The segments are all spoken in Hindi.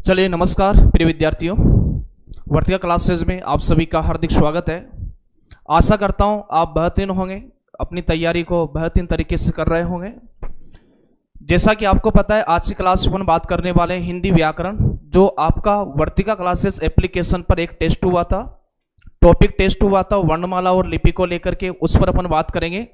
चलिए नमस्कार प्रिय विद्यार्थियों, वर्तिका क्लासेस में आप सभी का हार्दिक स्वागत है। आशा करता हूं आप बेहतरीन होंगे, अपनी तैयारी को बेहतरीन तरीके से कर रहे होंगे। जैसा कि आपको पता है, आज की क्लास में बात करने वाले हैं हिंदी व्याकरण, जो आपका वर्तिका क्लासेस एप्लीकेशन पर एक टेस्ट हुआ था, टॉपिक टेस्ट हुआ था वर्णमाला और लिपि को लेकर के, उस पर अपन बात करेंगे।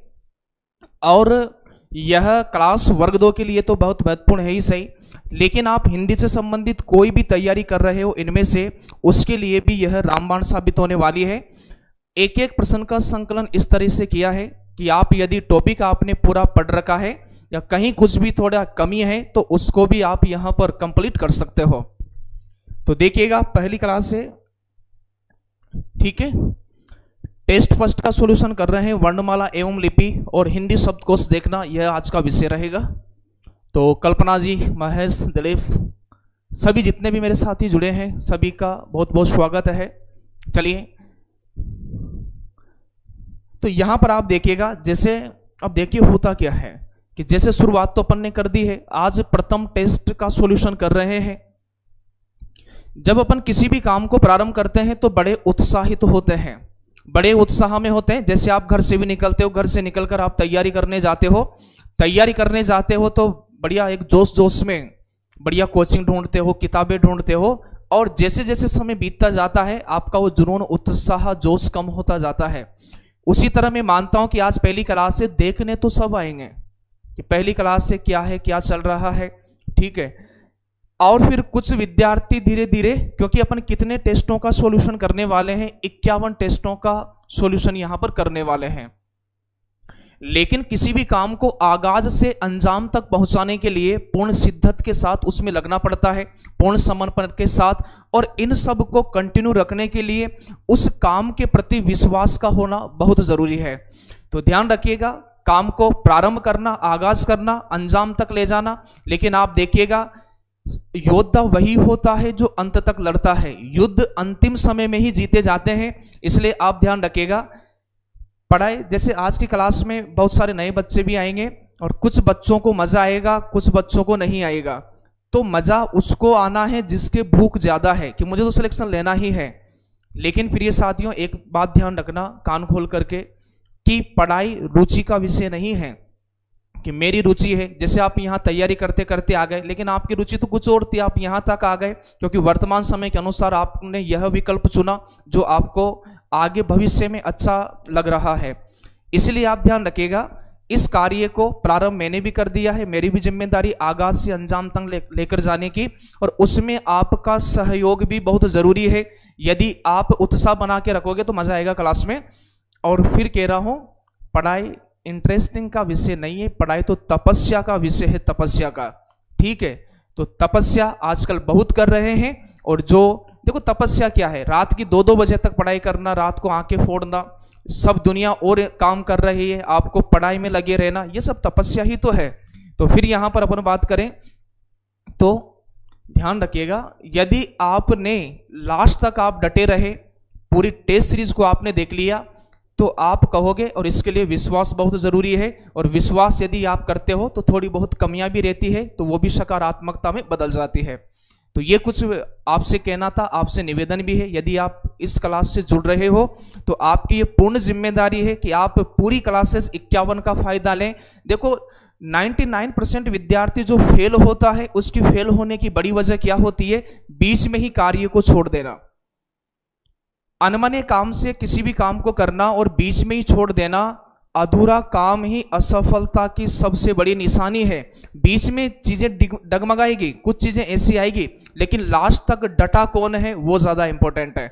और यह क्लास वर्ग 2 के लिए तो बहुत महत्वपूर्ण है ही सही, लेकिन आप हिंदी से संबंधित कोई भी तैयारी कर रहे हो इनमें से, उसके लिए भी यह रामबाण साबित होने वाली है। एक एक प्रश्न का संकलन इस तरह से किया है कि आप यदि टॉपिक आपने पूरा पढ़ रखा है या कहीं कुछ भी थोड़ा कमी है तो उसको भी आप यहां पर कंप्लीट कर सकते हो। तो देखिएगा, पहली क्लास है, ठीक है। टेस्ट फर्स्ट का सॉल्यूशन कर रहे हैं, वर्णमाला एवं लिपि और हिंदी शब्दकोश देखना, यह आज का विषय रहेगा। तो कल्पना जी, महेश, दिलीप, सभी जितने भी मेरे साथी जुड़े हैं सभी का बहुत बहुत स्वागत है। चलिए, तो यहां पर आप देखिएगा, जैसे अब देखिए होता क्या है कि जैसे शुरुआत तो अपन ने कर दी है, आज प्रथम टेस्ट का सॉल्यूशन कर रहे हैं। जब अपन किसी भी काम को प्रारंभ करते हैं तो बड़े उत्साहित होते हैं, बड़े उत्साह में होते हैं। जैसे आप घर से भी निकलते हो, घर से निकलकर आप तैयारी करने जाते हो तो बढ़िया एक जोश जोश में बढ़िया कोचिंग ढूंढते हो, किताबें ढूंढते हो, और जैसे जैसे समय बीतता जाता है आपका वो जुनून, उत्साह, जोश कम होता जाता है। उसी तरह मैं मानता हूं कि आज पहली क्लास से देखने तो सब आएंगे कि पहली क्लास से क्या है, क्या चल रहा है, ठीक है। और फिर कुछ विद्यार्थी धीरे धीरे, क्योंकि अपन कितने टेस्टों का सॉल्यूशन करने वाले हैं, 51 टेस्टों का सॉल्यूशन यहां पर करने वाले हैं। लेकिन किसी भी काम को आगाज से अंजाम तक पहुंचाने के लिए पूर्ण शिद्दत के साथ उसमें लगना पड़ता है, पूर्ण समर्पण के साथ, और इन सब को कंटिन्यू रखने के लिए उस काम के प्रति विश्वास का होना बहुत जरूरी है। तो ध्यान रखिएगा, काम को प्रारंभ करना, आगाज करना, अंजाम तक ले जाना। लेकिन आप देखिएगा, योद्धा वही होता है जो अंत तक लड़ता है, युद्ध अंतिम समय में ही जीते जाते हैं। इसलिए आप ध्यान रखिएगा, पढ़ाई, जैसे आज की क्लास में बहुत सारे नए बच्चे भी आएंगे और कुछ बच्चों को मजा आएगा, कुछ बच्चों को नहीं आएगा। तो मजा उसको आना है जिसके भूख ज्यादा है कि मुझे तो सिलेक्शन लेना ही है। लेकिन फिर ये साथियों, एक बात ध्यान रखना कान खोल करके, कि पढ़ाई रुचि का विषय नहीं है कि मेरी रुचि है। जैसे आप यहाँ तैयारी करते करते आ गए, लेकिन आपकी रुचि तो कुछ और थी, आप यहाँ तक आ गए क्योंकि वर्तमान समय के अनुसार आपने यह विकल्प चुना जो आपको आगे भविष्य में अच्छा लग रहा है। इसलिए आप ध्यान रखिएगा, इस कार्य को प्रारंभ मैंने भी कर दिया है, मेरी भी जिम्मेदारी आगाज से अंजाम तक लेकर जाने की, और उसमें आपका सहयोग भी बहुत जरूरी है। यदि आप उत्साह बना के रखोगे तो मजा आएगा क्लास में। और फिर कह रहा हूं, पढ़ाई इंटरेस्टिंग का विषय नहीं है, पढ़ाई तो तपस्या का विषय है, तपस्या का, ठीक है। तो तपस्या आजकल बहुत कर रहे हैं, और जो देखो तपस्या क्या है, रात की 2-2 बजे तक पढ़ाई करना, रात को आंखें फोड़ना, सब दुनिया और काम कर रही है, आपको पढ़ाई में लगे रहना, ये सब तपस्या ही तो है। तो फिर यहां पर अपन बात करें तो ध्यान रखिएगा, यदि आपने लास्ट तक आप डटे रहे, पूरी टेस्ट सीरीज को आपने देख लिया, तो आप कहोगे, और इसके लिए विश्वास बहुत जरूरी है, और विश्वास यदि आप करते हो तो थोड़ी बहुत कमियां भी रहती है, तो वो भी सकारात्मकता में बदल जाती है। तो ये कुछ आपसे कहना था, आपसे निवेदन भी है, यदि आप इस क्लास से जुड़ रहे हो तो आपकी ये पूर्ण जिम्मेदारी है कि आप पूरी क्लासेस 51 का फायदा लें। देखो 99% विद्यार्थी जो फेल होता है, उसकी फेल होने की बड़ी वजह क्या होती है, बीच में ही कार्य को छोड़ देना, अनमने काम से किसी भी काम को करना और बीच में ही छोड़ देना, अधूरा काम ही असफलता की सबसे बड़ी निशानी है। बीच में चीजें डगमगाएगी, कुछ चीजें ऐसी आएगी, लेकिन लास्ट तक डटा कौन है वो ज्यादा इंपॉर्टेंट है।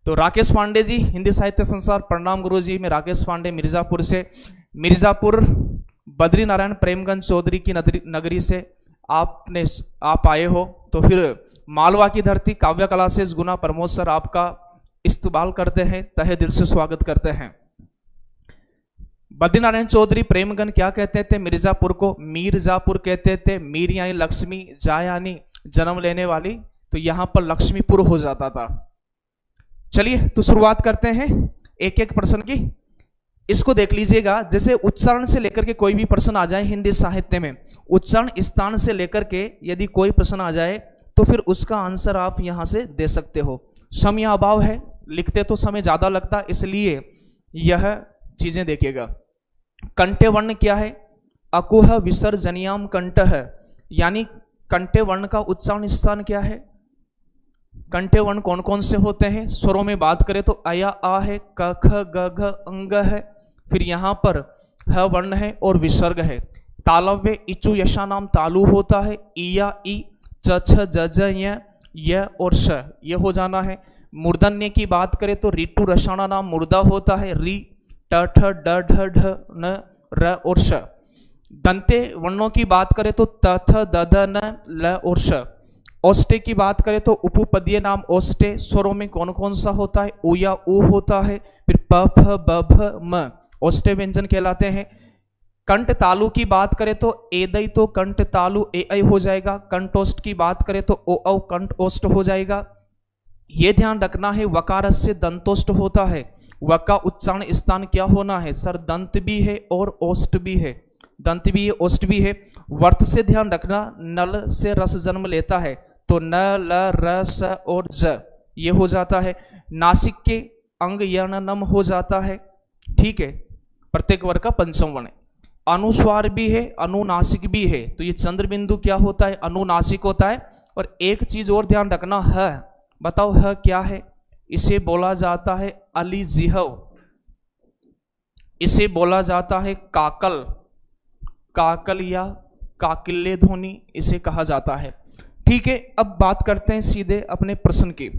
तो राकेश पांडे जी, हिंदी साहित्य संसार, प्रणाम गुरु जी। मैं राकेश पांडे मिर्जापुर से, मिर्जापुर बद्री नारायण प्रेमगंज चौधरी की नगरी से आप आए हो। तो फिर मालवा की धरती काव्य क्लासेस गुना प्रमोद सर आपका इस्तकबाल करते हैं, तहे दिल से स्वागत करते हैं। बद्रीनारायण चौधरी प्रेमगन क्या कहते थे, मिर्जापुर को मीरजापुर कहते थे। मीर यानी लक्ष्मी, जा यानी जन्म लेने वाली, तो यहां पर लक्ष्मीपुर हो जाता था। चलिए तो शुरुआत करते हैं एक एक प्रश्न की। इसको देख लीजिएगा, जैसे उच्चारण से लेकर के कोई भी प्रश्न आ जाए हिंदी साहित्य में, उच्चारण स्थान से लेकर के यदि कोई प्रश्न आ जाए तो फिर उसका आंसर आप यहां से दे सकते हो। सम या अभाव है, लिखते तो समय ज्यादा लगता, इसलिए यह चीजें देखिएगा। कंठ्य वर्ण क्या है? अकुह विसर्जनियाम कंठः, यानी कंठ्य वर्ण का उच्चारण स्थान क्या है? कंठ्य वर्ण कौन कौन से होते हैं? स्वरों में बात करें तो अया आ है, क ख ग घ अंग है, फिर यहां पर ह वर्ण है और विसर्ग है। तालव्य इचु यशा नाम तालु होता है, इया ई, च छ ज ज य और श ये हो जाना है। मूर्धन्य की बात करें तो ऋतु रसाना नाम मुर्दा होता है, री ट ठ ड ढ ढ न र और श। दंते वर्णों की बात करें तो त थ द ध न ल और श। औष्टे की बात करें तो उपपदीय नाम औष्टे, स्वरों में कौन कौन सा होता है? उ या उ होता है, फिर प फ ब भ म औष्टे व्यंजन कहलाते हैं। कंठ तालु की बात करें तो एदई तो कंठ तालु ए ऐ हो जाएगा। कंठोष्ट की बात करें तो ओ औ कंठ ओष्ट हो जाएगा। ये ध्यान रखना है वकार से दंतोष्ट होता है, व का उच्चारण स्थान क्या होना है? सर दंत भी है और ओष्ट भी है, दंत भी है ओष्ट भी है। वर्त से ध्यान रखना, नल से रस जन्म लेता है, तो न ल र स और ज ये हो जाता है। नासिक के अंग यण नम हो जाता है, ठीक है, प्रत्येक वर्ग का पंचम वर्ण। अनुस्वार भी है, अनुनासिक भी है, तो ये चंद्र बिंदु क्या होता है? अनुनासिक होता है। और एक चीज और ध्यान रखना, ह बताओ ह क्या है? इसे बोला जाता है अलिजिह्व, इसे बोला जाता है काकल, काकल या काकिल्य ध्वनि इसे कहा जाता है, ठीक है। अब बात करते हैं सीधे अपने प्रश्न की।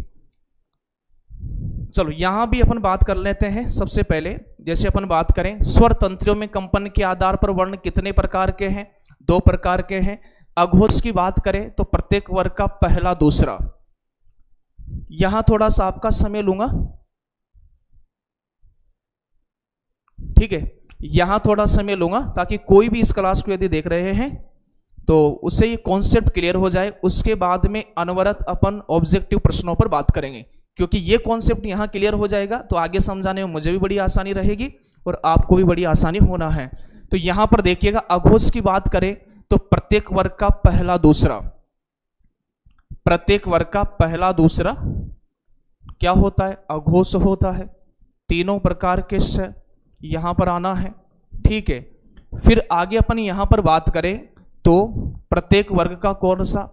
चलो यहां भी अपन बात कर लेते हैं। सबसे पहले जैसे अपन बात करें स्वर तंत्रियों में कंपन के आधार पर वर्ण कितने प्रकार के हैं? 2 प्रकार के हैं। अघोष की बात करें तो प्रत्येक वर्ग का पहला दूसरा। यहां थोड़ा सा आपका समय लूंगा, ठीक है, यहां थोड़ा समय लूंगा ताकि कोई भी इस क्लास को यदि देख रहे हैं तो उससे ये कॉन्सेप्ट क्लियर हो जाए। उसके बाद में अनवरत अपन ऑब्जेक्टिव प्रश्नों पर बात करेंगे, क्योंकि ये कॉन्सेप्ट यहां क्लियर हो जाएगा तो आगे समझाने में मुझे भी बड़ी आसानी रहेगी और आपको भी बड़ी आसानी होना है। तो यहां पर देखिएगा, अघोष की बात करें तो प्रत्येक वर्ग का पहला दूसरा, प्रत्येक वर्ग का पहला दूसरा क्या होता है? अघोष होता है। तीनों प्रकार के स यहां पर आना है, ठीक है। फिर आगे अपन यहां पर बात करें तो प्रत्येक वर्ग का कौन सा?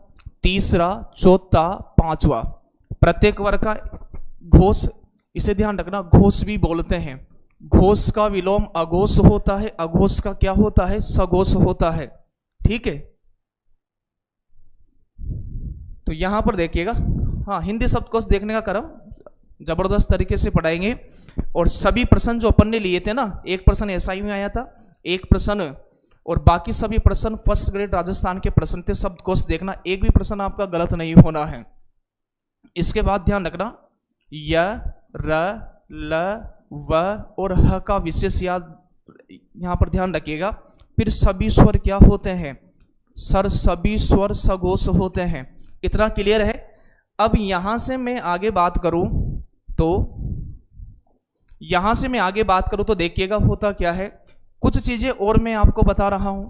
तीसरा, चौथा, पांचवा, प्रत्येक वर्ग का घोष, इसे ध्यान रखना, घोष भी बोलते हैं। घोष का विलोम अघोष होता है, अघोष का क्या होता है? सघोष होता है, ठीक है। तो यहां पर देखिएगा, हाँ, हिंदी शब्दकोश देखने का क्रम जबरदस्त तरीके से पढ़ाएंगे। और सभी प्रश्न जो अपन ने लिए थे ना, एक प्रश्न एसआई में आया था, एक प्रश्न, और बाकी सभी प्रश्न फर्स्ट ग्रेड राजस्थान के प्रश्न थे। शब्दकोश देखना, एक भी प्रश्न आपका गलत नहीं होना है। इसके बाद ध्यान रखना, य, र, ल, व और ह का विशेष याद यहां पर ध्यान रखिएगा। फिर सभी स्वर क्या होते हैं? सर सभी स्वर सघोष होते हैं। इतना क्लियर है। अब यहां से मैं आगे बात करूं तो यहां से मैं आगे बात करूं तो देखिएगा होता क्या है। कुछ चीजें और मैं आपको बता रहा हूं,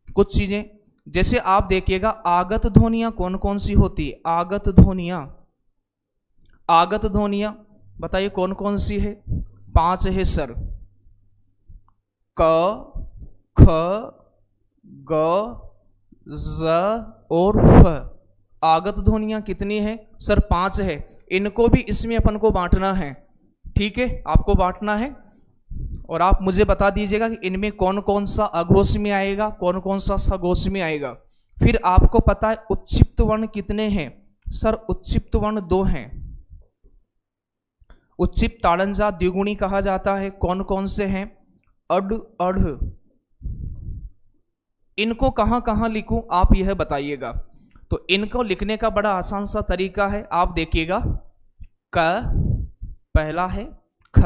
कुछ चीजें जैसे आप देखिएगा, आगत ध्वनियां कौन कौन सी होती है? आगत ध्वनियां, आगत ध्वनियां बताइए कौन कौन सी है? 5 है सर, क, ख, ग, ज और फ। आगत ध्वनियां कितनी है सर? 5 है। इनको भी इसमें अपन को बांटना है, ठीक है, आपको बांटना है। और आप मुझे बता दीजिएगा कि इनमें कौन कौन सा अघोष में आएगा, कौन कौन सा सघोष में आएगा। फिर आपको पता है उच्चिप्त वर्ण कितने हैं? सर उच्चिप्त वर्ण 2 हैं। उच्चिप्त ताड़नजा द्विगुणी कहा जाता है। कौन कौन से हैं? अड, अढ़। इनको कहां कहां लिखूं आप यह बताइएगा। तो इनको लिखने का बड़ा आसान सा तरीका है, आप देखिएगा, क पहला है, ख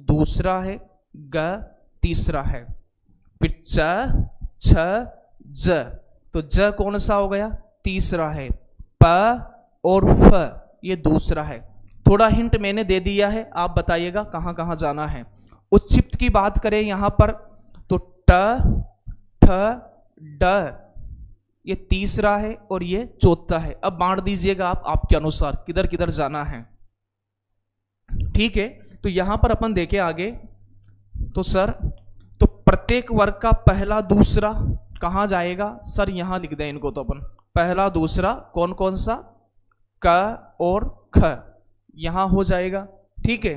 दूसरा है, ग तीसरा है, फिर च, छ, ज। तो ज कौन सा हो गया? तीसरा है। प और फ ये दूसरा है। थोड़ा हिंट मैंने दे दिया है, आप बताइएगा कहां कहां जाना है। उच्चिप्त की बात करें यहां पर तो ट, ठ, ड ये तीसरा है और ये चौथा है। अब बांट दीजिएगा आप आपके अनुसार किधर किधर जाना है। ठीक है, तो यहां पर अपन देखें आगे तो सर, तो प्रत्येक वर्ग का पहला दूसरा कहां जाएगा सर, यहां लिख दें इनको तो अपन, पहला दूसरा कौन कौन सा, क और ख यहां हो जाएगा। ठीक है,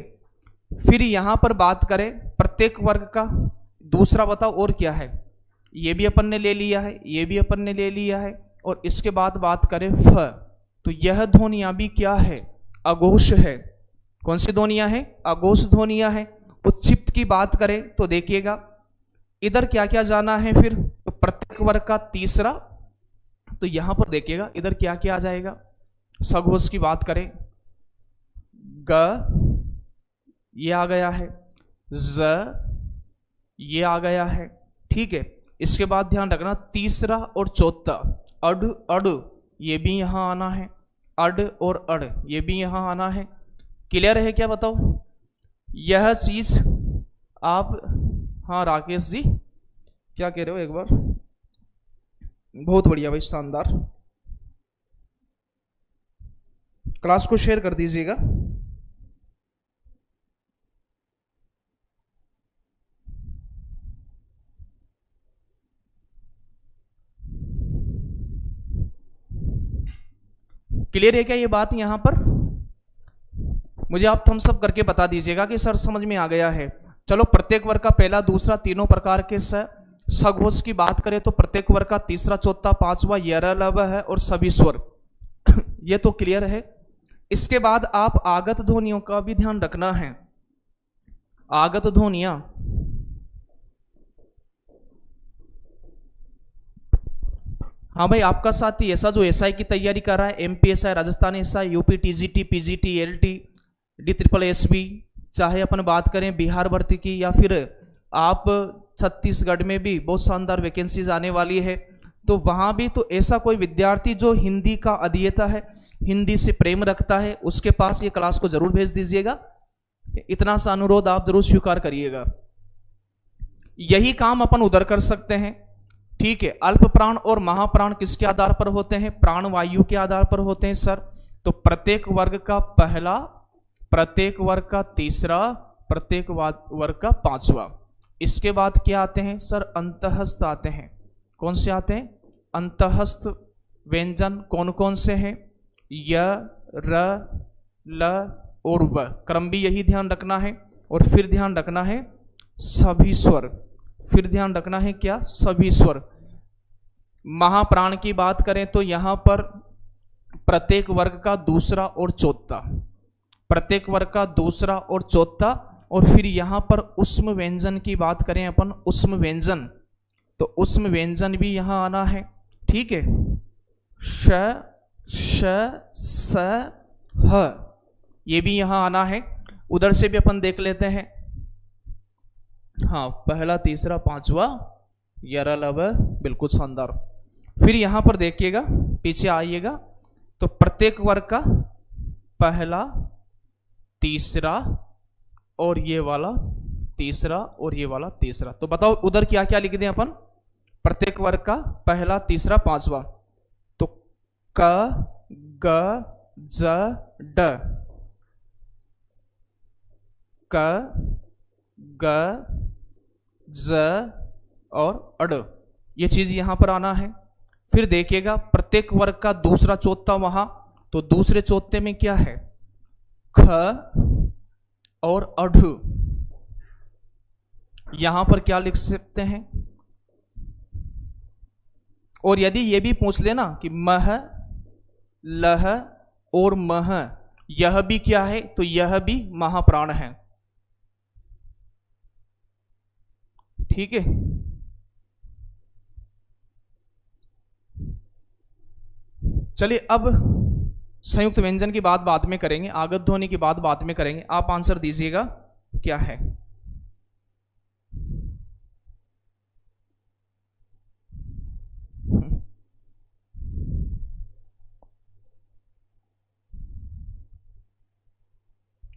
फिर यहां पर बात करें प्रत्येक वर्ग का दूसरा, बताओ और क्या है, ये भी अपन ने ले लिया है, ये भी अपन ने ले लिया है, और इसके बाद बात करें फ, तो यह ध्वनियां भी क्या है, अघोष है। कौन सी ध्वनियां हैं, अघोष ध्वनियां हैं। उच्चिप्त की बात करें तो देखिएगा इधर क्या क्या जाना है, फिर तो प्रत्येक वर्ग का तीसरा, तो यहां पर देखिएगा इधर क्या क्या आ जाएगा। सघोष की बात करें, ग ये आ गया है, ज ये आ गया है। ठीक है, इसके बाद ध्यान रखना तीसरा और चौथा, अड अड ये भी यहां आना है, अड और अड ये भी यहां आना है। क्लियर है क्या, बताओ यह चीज आप, हाँ राकेश जी क्या कह रहे हो एक बार, बहुत बढ़िया भाई, शानदार। क्लास को शेयर कर दीजिएगा। क्लियर है क्या ये बात, यहां पर मुझे आप थम्स अप करके बता दीजिएगा कि सर समझ में आ गया है। चलो प्रत्येक वर्ग का पहला दूसरा तीनों प्रकार के सघोष की बात करें तो प्रत्येक वर्ग का तीसरा चौथा पांचवा यरलव है और सभी स्वर ये तो क्लियर है। इसके बाद आप आगत ध्वनियों का भी ध्यान रखना है। आगत ध्वनियां, हाँ भाई आपका साथी ऐसा जो एसआई की तैयारी कर रहा है, MPSI, Rajasthan SI, UP TGT, PGT, LT, D triple SB, चाहे अपन बात करें बिहार भर्ती की या फिर आप छत्तीसगढ़ में भी बहुत शानदार वैकेंसीज आने वाली है, तो वहां भी तो ऐसा कोई विद्यार्थी जो हिंदी का अध्येता है, हिंदी से प्रेम रखता है, उसके पास ये क्लास को जरूर भेज दीजिएगा। इतना सा अनुरोध आप जरूर स्वीकार करिएगा। यही काम अपन उधर कर सकते हैं। ठीक है, अल्प प्राण और महाप्राण किसके आधार पर होते हैं, प्राण वायु के आधार पर होते हैं सर। तो प्रत्येक वर्ग का पहला, प्रत्येक वर्ग का तीसरा, प्रत्येक वर्ग का पांचवा। इसके बाद क्या आते हैं सर, अंतःस्थ आते हैं। कौन से आते हैं, अंतःस्थ व्यंजन कौन कौन से हैं, य, र, ल और व, क्रम भी यही ध्यान रखना है। और फिर ध्यान रखना है सभी स्वर, फिर ध्यान रखना है क्या, सभी स्वर। महाप्राण की बात करें तो यहां पर प्रत्येक वर्ग का दूसरा और चौथा, प्रत्येक वर्ग का दूसरा और चौथा। और फिर यहां पर उष्म व्यंजन की बात करें अपन, उष्म व्यंजन, तो उष्म व्यंजन भी यहां आना है। ठीक है, श, श, स, ह ये भी यहां आना है। उधर से भी अपन देख लेते हैं। हाँ, पहला तीसरा पांचवा यरलव, बिल्कुल शानदार। फिर यहां पर देखिएगा, पीछे आइएगा, तो प्रत्येक वर्ग का पहला तीसरा और ये वाला तीसरा और ये वाला तीसरा। तो बताओ उधर क्या क्या लिख दें अपन, प्रत्येक वर्ग का पहला तीसरा पांचवा, तो क, ग, ज, ड, क, ग, ज और अड, ये चीज यहां पर आना है। फिर देखिएगा प्रत्येक वर्ग का दूसरा चौथा वहां, तो दूसरे चौथे में क्या है, ख और अढ़, यहां पर क्या लिख सकते हैं। और यदि ये भी पूछ लेना कि मह, लह और मह, यह भी क्या है, तो यह भी महाप्राण है। ठीक है, चलिए अब संयुक्त व्यंजन की बात बाद में करेंगे, आगत ध्वनि की बात बाद में करेंगे। आप आंसर दीजिएगा क्या है।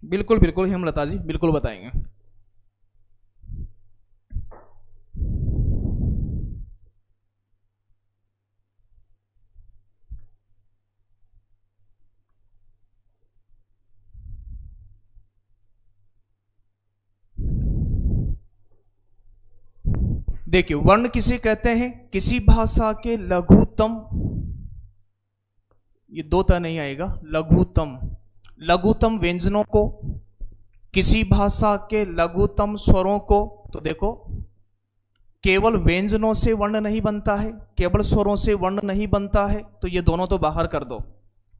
बिल्कुल बिल्कुल हेमलता जी, बिल्कुल बताएंगे। देखिए वर्ण किसे कहते हैं? किसी भाषा के लघुतम, ये दो तरह नहीं आएगा, लघुतम व्यंजनों को, किसी भाषा के लघुतम स्वरों को। तो देखो केवल व्यंजनों से वर्ण नहीं बनता है, केवल स्वरों से वर्ण नहीं बनता है, तो ये दोनों तो बाहर कर दो।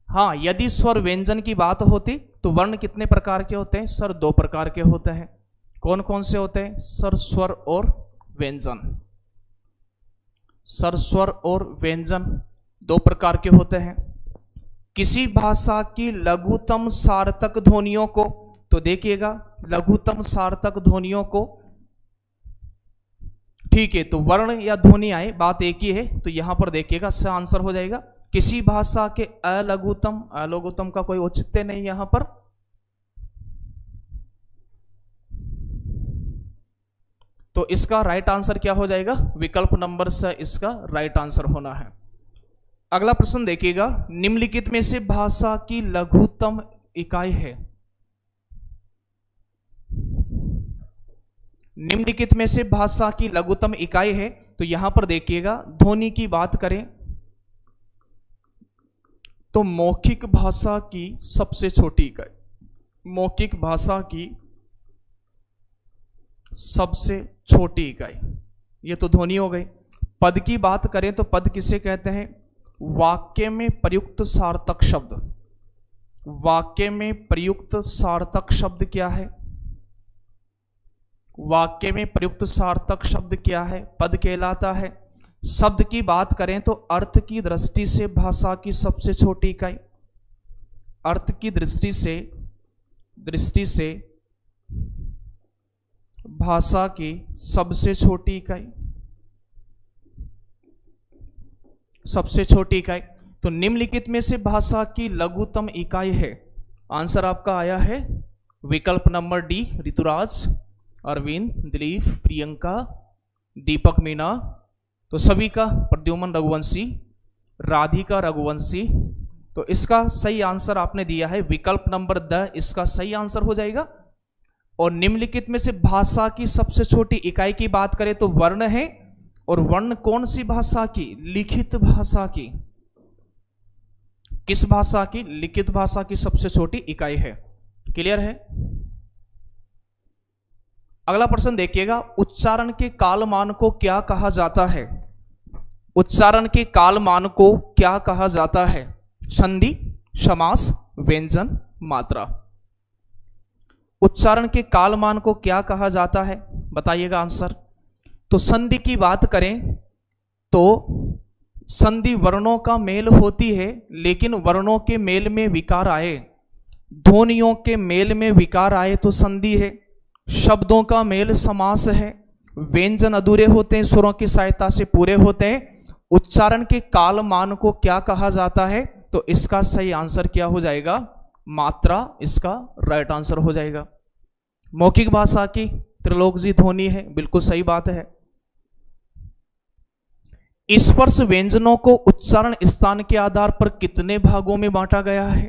हाँ, यदि स्वर व्यंजन की बात होती तो वर्ण कितने प्रकार के होते हैं सर? दो प्रकार के होते हैं। कौन कौन से होते हैं सर? स्वर और व्यंजन। सर स्वर और व्यंजन दो प्रकार के होते हैं। किसी भाषा की लघुतम सार्थक ध्वनियों को, तो देखिएगा लघुतम सार्थक ध्वनियों को, ठीक है, तो वर्ण या ध्वनि आए बात एक ही है, तो यहां पर देखिएगा इसका आंसर हो जाएगा किसी भाषा के अलघुतम, अलघुतम का कोई औचित्य नहीं यहां पर, तो इसका राइट आंसर क्या हो जाएगा? विकल्प नंबर से इसका राइट आंसर होना है। अगला प्रश्न देखिएगा, निम्नलिखित में से भाषा की लघुतम इकाई है? निम्नलिखित में से भाषा की लघुतम इकाई है, तो यहां पर देखिएगा ध्वनि की बात करें तो मौखिक भाषा की सबसे छोटी इकाई, मौखिक भाषा की सबसे छोटी इकाई, ये तो ध्वनि हो गई। पद की बात करें तो पद किसे कहते हैं? वाक्य में प्रयुक्त सार्थक शब्द। वाक्य में प्रयुक्त सार्थक शब्द क्या है? वाक्य में प्रयुक्त सार्थक शब्द क्या है? पद कहलाता है। शब्द की बात करें तो अर्थ की दृष्टि से भाषा की सबसे छोटी इकाई, अर्थ की दृष्टि से भाषा की सबसे छोटी इकाई, सबसे छोटी इकाई। तो निम्नलिखित में से भाषा की लघुतम इकाई है? आंसर आपका आया है विकल्प नंबर डी, ऋतुराज, अरविंद, दिलीप, प्रियंका, दीपक मीना, तो सभी का, प्रद्युमन रघुवंशी, राधिका रघुवंशी। तो इसका सही आंसर आपने दिया है विकल्प नंबर द, इसका सही आंसर हो जाएगा। और निम्नलिखित में से भाषा की सबसे छोटी इकाई की बात करें तो वर्ण है, और वर्ण कौन सी भाषा की? लिखित भाषा की। किस भाषा की? लिखित भाषा की सबसे छोटी इकाई है। क्लियर है? अगला प्रश्न देखिएगा, उच्चारण के कालमान को क्या कहा जाता है? उच्चारण के कालमान को क्या कहा जाता है? संधि, समास, व्यंजन, मात्रा। उच्चारण के कालमान को क्या कहा जाता है? बताइएगा आंसर। तो संधि की बात करें तो संधि वर्णों का मेल होती है, लेकिन वर्णों के मेल में विकार आए, ध्वनियों के मेल में विकार आए तो संधि है। शब्दों का मेल समास है। व्यंजन अधूरे होते हैं, स्वरों की सहायता से पूरे होते हैं। उच्चारण के कालमान को क्या कहा जाता है? तो इसका सही आंसर क्या हो जाएगा? मात्रा, इसका राइट आंसर हो जाएगा। मौखिक भाषा की त्रिलोकजी ध्वनि है, बिल्कुल सही बात है। स्पर्श व्यंजनों को उच्चारण स्थान के आधार पर कितने भागों में बांटा गया है?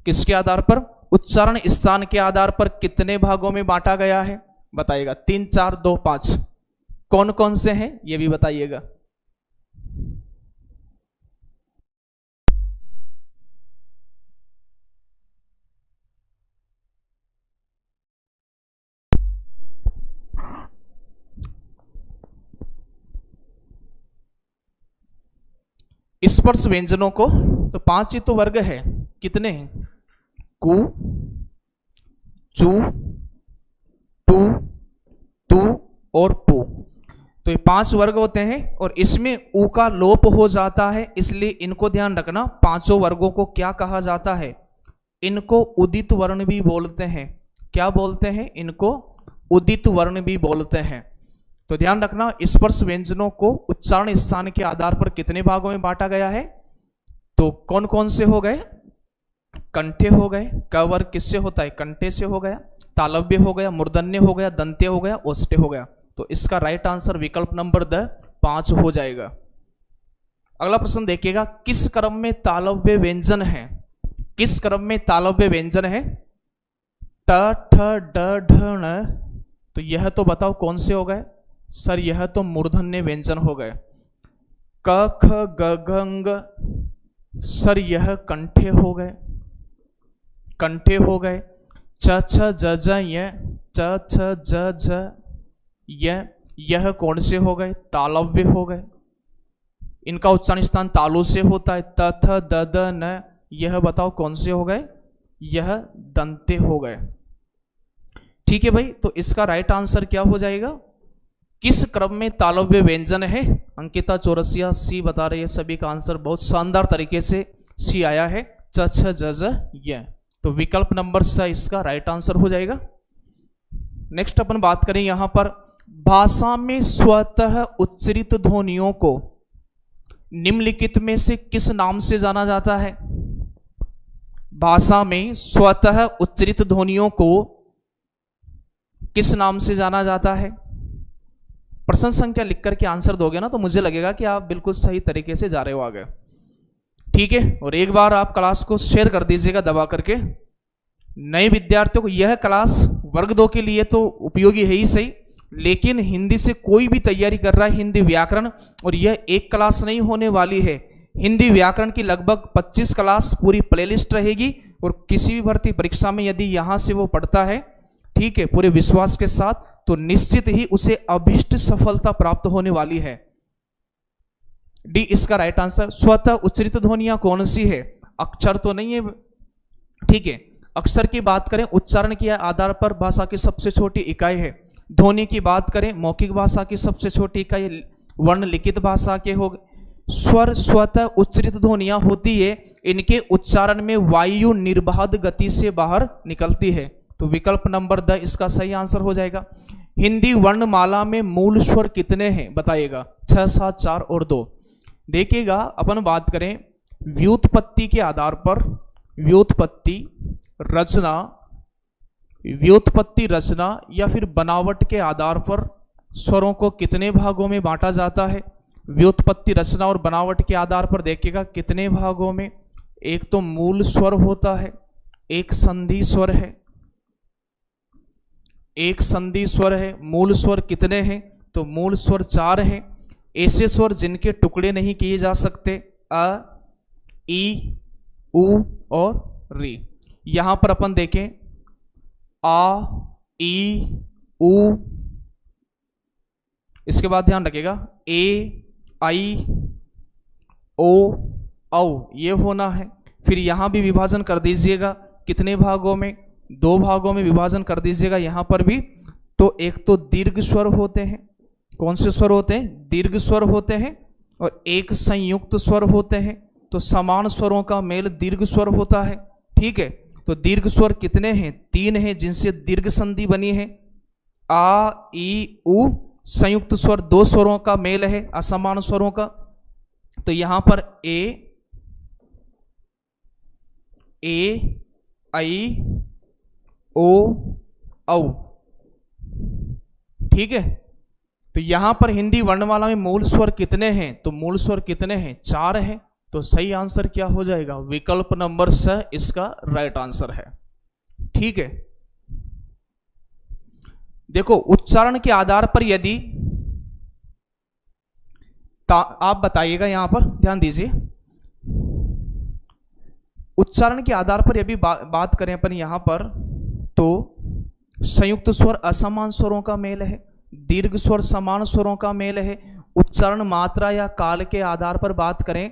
किसके आधार पर? उच्चारण स्थान के आधार पर कितने भागों में बांटा गया है? बताइएगा। 3, 4, 2, 5 कौन कौन से हैं ये भी बताइएगा। स्पर्श व्यंजनों को तो 5 ही तो वर्ग है। कितने हैं? कु, चू, टू, तू और पू, तो ये 5 वर्ग होते हैं और इसमें ऊ का लोप हो जाता है, इसलिए इनको ध्यान रखना। 5 वर्गों को क्या कहा जाता है? इनको उदित वर्ण भी बोलते हैं। क्या बोलते हैं? इनको उदित वर्ण भी बोलते हैं। तो ध्यान रखना, स्पर्श व्यंजनों को उच्चारण स्थान के आधार पर कितने भागों में बांटा गया है? तो कौन कौन से हो गए? कंठे हो गए। क वर्ग किससे होता है? कंठे से हो गया। तालव्य हो गया, मूर्धन्य हो गया, दंत्य हो गया, ओष्ठ्य हो गया। तो इसका राइट आंसर विकल्प नंबर 5 हो जाएगा। अगला प्रश्न देखिएगा, किस क्रम में तालव्य व्यंजन है? किस क्रम में तालव्य व्यंजन है? ट, ठ, ड, ढ, ण। तो यह तो बताओ कौन से हो गए? सर यह तो मूर्धन्य व्यंजन हो गए। क ख ग घ ङ, सर यह कंठे हो गए, कंठे हो गए। च छ ज ज य, च छ ज ज य, यह कौन से हो गए? तालव्य हो गए। इनका उच्चारण स्थान तालु से होता है। त थ द द न, यह बताओ कौन से हो गए? यह दंते हो गए। ठीक है भाई, तो इसका राइट आंसर क्या हो जाएगा? किस क्रम में तालव्य व्यंजन है? अंकिता चौरसिया सी बता रही है। सभी का आंसर बहुत शानदार तरीके से सी आया है, च छ ज ज य। तो विकल्प नंबर स इसका राइट आंसर हो जाएगा। नेक्स्ट अपन बात करें यहां पर, भाषा में स्वतः उच्चरित ध्वनियों को निम्नलिखित में से किस नाम से जाना जाता है? भाषा में स्वतः उच्चरित ध्वनियों को किस नाम से जाना जाता है? प्रश्न संख्या लिख करके आंसर दोगे ना तो मुझे लगेगा कि आप बिल्कुल सही तरीके से जा रहे हो आगे। ठीक है, और एक बार आप क्लास को शेयर कर दीजिएगा दबा करके। नए विद्यार्थियों को यह क्लास वर्ग 2 के लिए तो उपयोगी है ही सही, लेकिन हिंदी से कोई भी तैयारी कर रहा है, हिंदी व्याकरण, और यह एक क्लास नहीं होने वाली है। हिंदी व्याकरण की लगभग 25 क्लास पूरी प्लेलिस्ट रहेगी, और किसी भी भर्ती परीक्षा में यदि यहां से वो पढ़ता है, ठीक है, पूरे विश्वास के साथ, तो निश्चित ही उसे अभीष्ट सफलता प्राप्त होने वाली है। डी इसका राइट आंसर। स्वतः उच्चरित ध्वनियां कौन सी है? अक्षर तो नहीं है, ठीक है। अक्षर की बात करें उच्चारण के आधार पर भाषा की सबसे छोटी इकाई है। ध्वनि की बात करें मौखिक भाषा की सबसे छोटी इकाई वर्ण लिखित भाषा के हो गए। स्वर स्वतः उच्चरित ध्वनियां होती है, इनके उच्चारण में वायु निर्बाध गति से बाहर निकलती है। तो विकल्प नंबर द इसका सही आंसर हो जाएगा। हिंदी वर्णमाला में मूल स्वर कितने हैं बताइएगा? 6, 7, 4 और 2। देखिएगा, अपन बात करें व्युत्पत्ति के आधार पर, व्युत्पत्ति रचना या फिर बनावट के आधार पर स्वरों को कितने भागों में बांटा जाता है? व्युत्पत्ति, रचना और बनावट के आधार पर देखिएगा कितने भागों में। एक तो मूल स्वर होता है, एक संधि स्वर है, एक संधि स्वर है। मूल स्वर कितने हैं? तो मूल स्वर 4 हैं। ऐसे स्वर जिनके टुकड़े नहीं किए जा सकते, अ, ई, उ और री। यहां पर अपन देखें आ, ई, उ, इसके बाद ध्यान रखिएगा ए, आई, ओ, औ, ये होना है। फिर यहां भी विभाजन कर दीजिएगा कितने भागों में? 2 भागों में विभाजन कर दीजिएगा यहां पर भी। तो एक तो दीर्घ स्वर होते हैं। कौन से स्वर होते हैं? दीर्घ स्वर होते हैं। और एक संयुक्त स्वर होते हैं। तो समान स्वरों का मेल दीर्घ स्वर होता है। ठीक है, तो दीर्घ स्वर कितने हैं? 3 हैं, जिनसे दीर्घ संधि बनी है। आ, ई, उ। संयुक्त स्वर 2 स्वरों का मेल है, असमान स्वरों का। तो यहां पर ए, आई, ओ, औ। ठीक है, तो यहां पर हिंदी वर्णमाला में मूल स्वर कितने हैं? तो मूल स्वर कितने हैं? 4 हैं। तो सही आंसर क्या हो जाएगा? विकल्प नंबर स इसका राइट आंसर है। ठीक है, देखो उच्चारण के आधार पर यदि आप बताइएगा, यहां पर ध्यान दीजिए, उच्चारण के आधार पर यदि बात करें अपन यहां पर, तो संयुक्त स्वर असमान स्वरों का मेल है, दीर्घ स्वर समान स्वरों का मेल है। उच्चारण मात्रा या काल के आधार पर बात करें,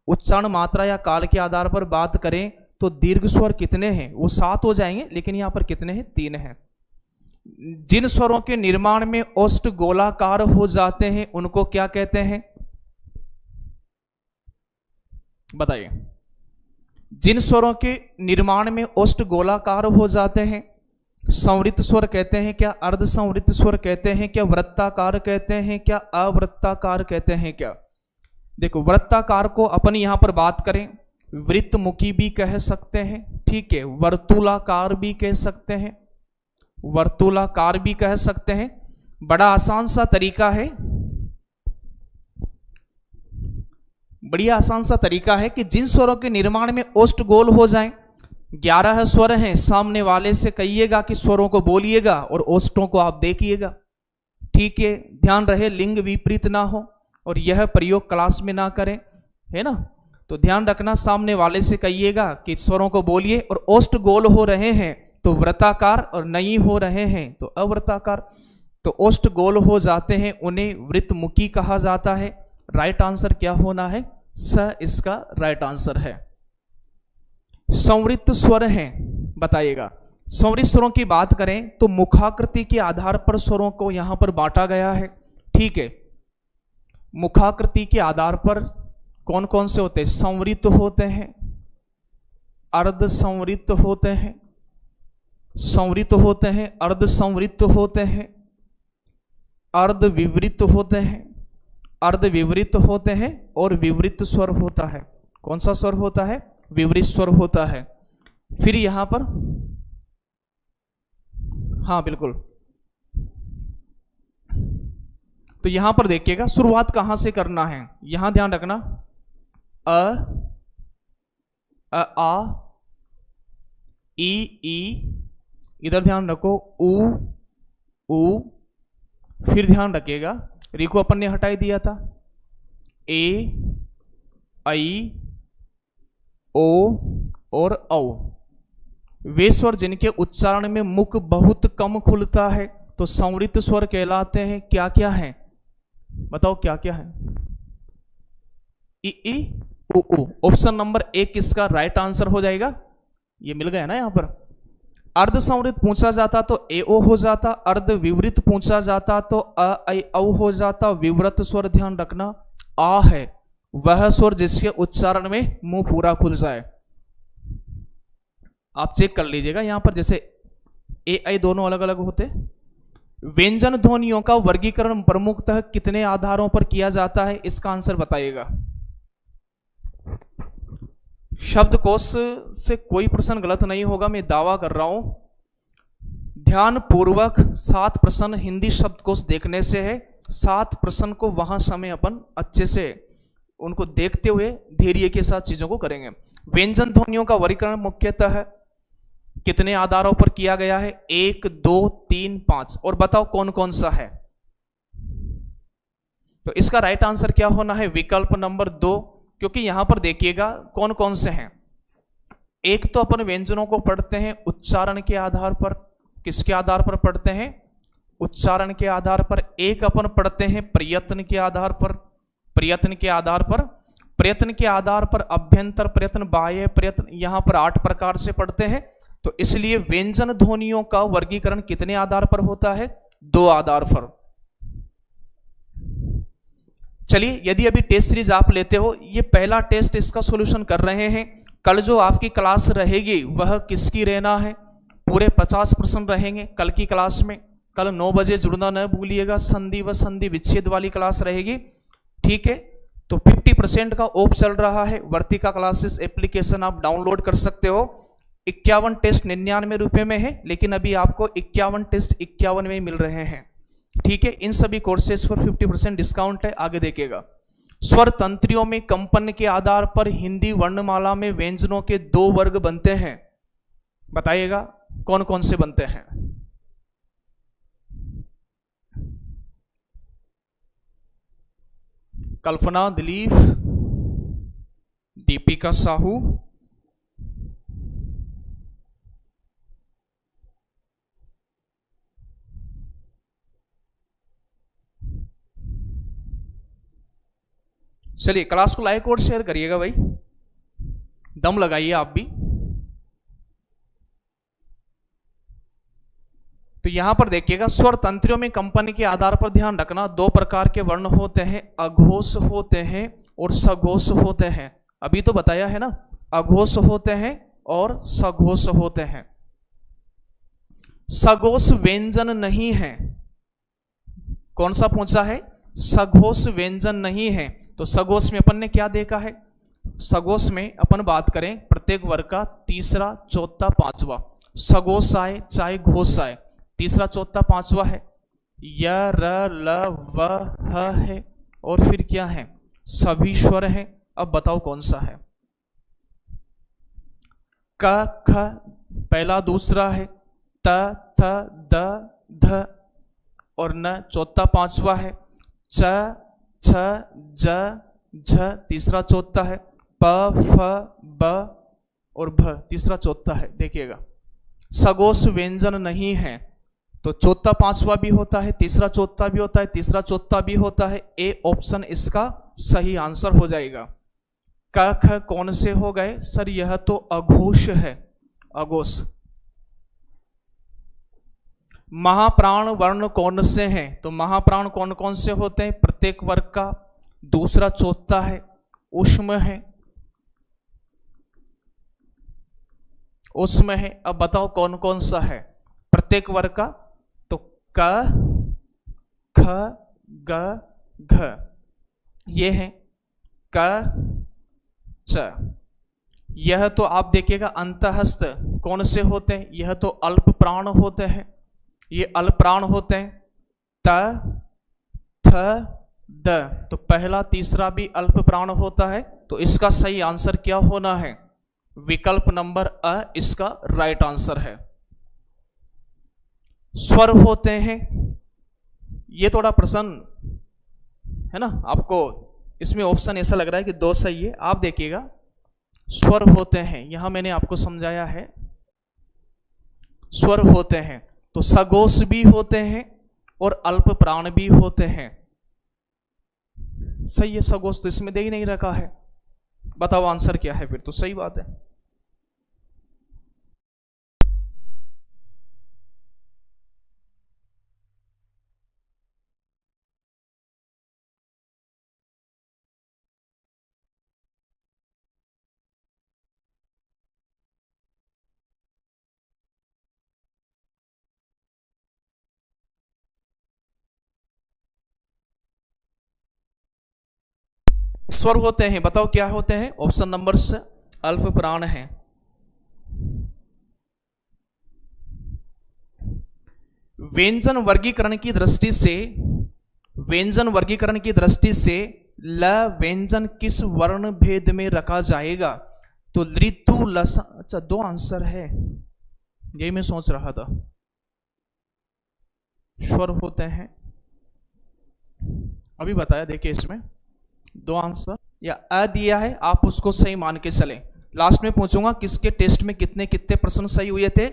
उच्चारण मात्रा या काल के आधार पर बात करें तो दीर्घ स्वर कितने हैं? वो 7 हो जाएंगे, लेकिन यहां पर कितने हैं? 3 हैं। जिन स्वरों के निर्माण में ओष्ठ गोलाकार हो जाते हैं उनको क्या कहते हैं? बताइए। जिन स्वरों के निर्माण में ओष्ठ गोलाकार हो जाते हैं, संवृत स्वर कहते हैं क्या? अर्ध संवृत स्वर कहते हैं क्या? वृत्ताकार कहते हैं क्या? अवृत्ताकार कहते हैं क्या? देखो, वृत्ताकार को अपन यहां पर बात करें वृत्तमुखी भी कह सकते हैं, ठीक है, वर्तुलाकार भी कह सकते हैं, वर्तुलाकार भी कह सकते हैं। बड़ा आसान सा तरीका है, बढ़िया आसान सा तरीका है कि जिन स्वरों के निर्माण में ओष्ठ गोल हो जाएं, 11 स्वर हैं, सामने वाले से कहिएगा कि स्वरों को बोलिएगा और ओष्ठों को आप देखिएगा। ठीक है, ध्यान रहे लिंग विपरीत ना हो और यह प्रयोग क्लास में ना करें, है ना। तो ध्यान रखना, सामने वाले से कहिएगा कि स्वरों को बोलिए, और ओष्ठ गोल हो रहे हैं तो वृत्ताकार, और नहीं हो रहे हैं तो अवृत्ताकार। तो ओष्ठ गोल हो जाते हैं उन्हें वृत्तमुखी कहा जाता है। राइट आंसर क्या होना है? स इसका राइट आंसर है। संवृत्त स्वर हैं, बताइएगा। संवृत्त स्वरों की बात करें तो मुखाकृति के आधार पर स्वरों को यहां पर बांटा गया है, ठीक है। मुखाकृति के आधार पर कौन कौन से होते हैं? संवृत्त होते हैं, अर्ध संवृत्त होते हैं, संवृत्त होते हैं, अर्ध संवृत्त होते हैं, अर्ध विवृत्त होते हैं, अर्ध विवृत्त होते हैं, और विवृत्त स्वर होता है। कौन सा स्वर होता है? विवृत्त स्वर होता है। फिर यहां पर, हाँ बिल्कुल, तो यहां पर देखिएगा शुरुआत कहां से करना है, यहां ध्यान रखना। अ, आ, ई, इधर ध्यान रखो, उ, फिर ध्यान रखिएगा री को अपन ने हटाई दिया था, ए, आई, ओ और औ। वे स्वर जिनके उच्चारण में मुख बहुत कम खुलता है तो संवृत्त स्वर कहलाते हैं। क्या क्या है बताओ, क्या क्या है? ई, उ। ऑप्शन नंबर 1 इसका राइट आंसर हो जाएगा। ये मिल गया ना यहां पर। अर्ध संवृत्त पूछा जाता तो ए ओ हो जाता, अर्ध विवृत पूछा जाता तो अ आई औ हो जाता। विवृत स्वर ध्यान रखना आ है, वह स्वर जिसके उच्चारण में मुंह पूरा खुल जाए। आप चेक कर लीजिएगा यहां पर, जैसे ए आई दोनों अलग अलग होते। व्यंजन ध्वनियों का वर्गीकरण प्रमुखतः कितने आधारों पर किया जाता है? इसका आंसर बताइएगा। शब्दकोश से कोई प्रश्न गलत नहीं होगा, मैं दावा कर रहा हूं। ध्यान पूर्वक 7 प्रश्न हिंदी शब्दकोश देखने से है। 7 प्रश्न को वहां समय अपन अच्छे से उनको देखते हुए धैर्य के साथ चीजों को करेंगे। व्यंजन ध्वनियों का वर्गीकरण मुख्यतः कितने आधारों पर किया गया है? 1, 2, 3, 5। और बताओ कौन कौन सा है? तो इसका राइट आंसर क्या होना है? विकल्प नंबर 2, क्योंकि यहां पर देखिएगा कौन कौन से हैं। एक तो अपन व्यंजनों को पढ़ते हैं उच्चारण के आधार पर। किसके आधार पर पढ़ते हैं? उच्चारण के आधार पर। एक अपन पढ़ते हैं प्रयत्न के आधार पर। प्रयत्न के आधार पर, प्रयत्न के आधार पर अभ्यंतर प्रयत्न, बाह्य प्रयत्न, यहां पर 8 प्रकार से पढ़ते हैं। तो इसलिए व्यंजन ध्वनियों का वर्गीकरण कितने आधार पर होता है? 2 आधार पर। चलिए, यदि अभी टेस्ट सीरीज आप लेते हो, ये पहला टेस्ट इसका सॉल्यूशन कर रहे हैं। कल जो आपकी क्लास रहेगी वह किसकी रहना है? पूरे 50 प्रश्न रहेंगे कल की क्लास में। कल 9 बजे जुड़ना न भूलिएगा, संधि व संधि विच्छेद वाली क्लास रहेगी, ठीक है। तो 50% का ऑफ चल रहा है। वर्तिका क्लासेस एप्लीकेशन आप डाउनलोड कर सकते हो। 51 टेस्ट 99 रुपए में है, लेकिन अभी आपको 51 टेस्ट 51 में मिल रहे हैं, ठीक है। इन सभी कोर्सेज पर 50% डिस्काउंट है। आगे देखिएगा, स्वर तंत्रियों में कंपन के आधार पर हिंदी वर्णमाला में व्यंजनों के 2 वर्ग बनते हैं। बताइएगा कौन कौन से बनते हैं? कल्पना दिलीप, दीपिका साहू, चलिए क्लास को लाइक और शेयर करिएगा भाई, दम लगाइए आप भी। तो यहां पर देखिएगा, स्वर तंत्रियों में कंपन के आधार पर ध्यान रखना 2 प्रकार के वर्ण होते हैं, अघोष होते हैं और सघोष होते हैं। अभी तो बताया है ना, अघोष होते हैं और सघोष होते हैं। सघोष व्यंजन नहीं है। कौन सा पूछा है? सघोष व्यंजन नहीं है। तो सघोष में अपन ने क्या देखा है? सघोष में अपन बात करें प्रत्येक वर्ग का तीसरा, चौथा, पांचवा सघोष आए चाहे घोष आए, तीसरा, चौथा, पांचवा है। य, र, ल, व, ह है, और फिर क्या है? सभी स्वर हैं। अब बताओ कौन सा है? क, ख पहला, दूसरा है। त, थ, द, ध और न चौथा पांचवा है। च, छ, ज, झ तीसरा चौथा है। प, फ, ब और भ तीसरा चौथा है। देखिएगा सगोश व्यंजन नहीं है तो चौथा पांचवा भी होता है, तीसरा चौथा भी होता है, तीसरा चौथा भी होता है। ए ऑप्शन इसका सही आंसर हो जाएगा। क, ख कौन से हो गए सर? यह तो अघोष है, अघोष। महाप्राण वर्ण कौन से हैं? तो महाप्राण कौन कौन से होते हैं? प्रत्येक वर्ग का, दूसरा चौथा है ऊष्म है, ऊष्म है। अब बताओ कौन कौन सा है प्रत्येक वर्ग का? तो क, ख, ग, घ ये है क, च। यह तो आप देखिएगा अंतहस्थ कौन से होते हैं? यह तो अल्प प्राण होते हैं, ये अल्प प्राण होते हैं। त, थ, द तो पहला तीसरा भी अल्प प्राण होता है। तो इसका सही आंसर क्या होना है? विकल्प नंबर अ इसका राइट आंसर है। स्वर होते हैं, ये थोड़ा प्रश्न है ना आपको, इसमें ऑप्शन ऐसा लग रहा है कि दो सही है। आप देखिएगा स्वर होते हैं, यहां मैंने आपको समझाया है स्वर होते हैं। तो सगोश भी होते हैं और अल्प प्राण भी होते हैं। सही है, सगोश तो इसमें दे ही नहीं रखा है। बताओ आंसर क्या है फिर? तो सही बात है। स्वर होते हैं, बताओ क्या होते हैं? ऑप्शन नंबर से अल्प प्राण है। व्यंजन वर्गीकरण की दृष्टि से, व्यंजन वर्गीकरण की दृष्टि से ल व्यंजन किस वर्ण भेद में रखा जाएगा? तो ऋतु लसा। अच्छा दो आंसर है, यही मैं सोच रहा था। स्वर होते हैं अभी बताया, देखिए इसमें दो आंसर या अ दिया है, आप उसको सही मान के चले। लास्ट में पूछूंगा किसके टेस्ट में कितने कितने प्रश्न सही हुए थे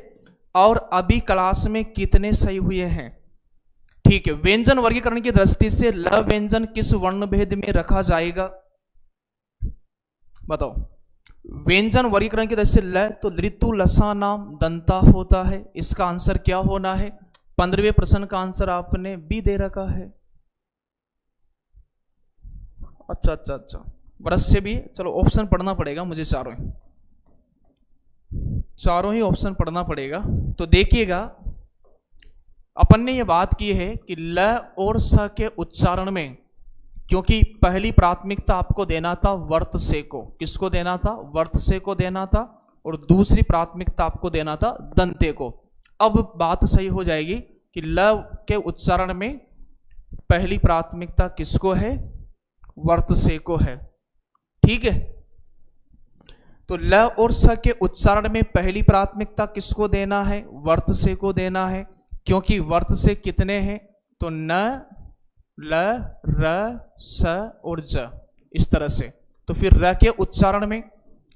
और अभी क्लास में कितने सही हुए हैं। ठीक है, व्यंजन वर्गीकरण की दृष्टि से ल व्यंजन किस वर्ण भेद में रखा जाएगा? बताओ। व्यंजन वर्गीकरण की दृष्टि से ल तो ऋतु लसा नाम दंता होता है, इसका आंसर क्या होना है? 15वें प्रश्न का आंसर आपने बी दे रखा है। अच्छा अच्छा अच्छा, वर्ष से भी, चलो ऑप्शन पढ़ना पड़ेगा मुझे, चारों ही ऑप्शन पढ़ना पड़ेगा। तो देखिएगा अपन ने ये बात की है कि ल और स के उच्चारण में, क्योंकि पहली प्राथमिकता आपको देना था वर्त से को, किसको देना था? वर्त से को देना था, और दूसरी प्राथमिकता आपको देना था दंते को। अब बात सही हो जाएगी कि ल के उच्चारण में पहली प्राथमिकता किसको है? वर्त से को है। ठीक है, तो ल और स के उच्चारण में पहली प्राथमिकता किसको देना है? वर्त से को देना है, क्योंकि वर्त से कितने हैं? तो न, ल, र, स और ज, इस तरह से। तो फिर र के उच्चारण में,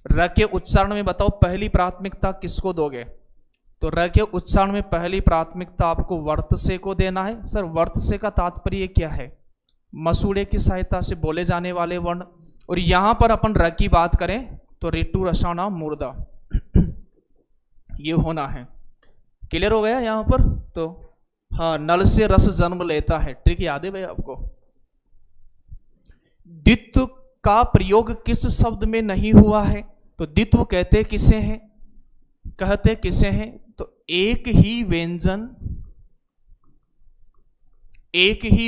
र के उच्चारण में बताओ पहली प्राथमिकता किसको दोगे? तो र के उच्चारण में पहली प्राथमिकता आपको वर्त से को देना है। सर वर्त से का तात्पर्य क्या है? मसूड़े की सहायता से बोले जाने वाले वर्ण। और यहां पर अपन र की बात करें तो ऋतु रसाना मूर्धा ये होना है। क्लियर हो गया यहां पर? तो हाँ, नल से रस जन्म लेता है, ट्रिक याद है भाई आपको। द्वित्व का प्रयोग किस शब्द में नहीं हुआ है? तो द्वित्व कहते किसे हैं? कहते किसे हैं? तो एक ही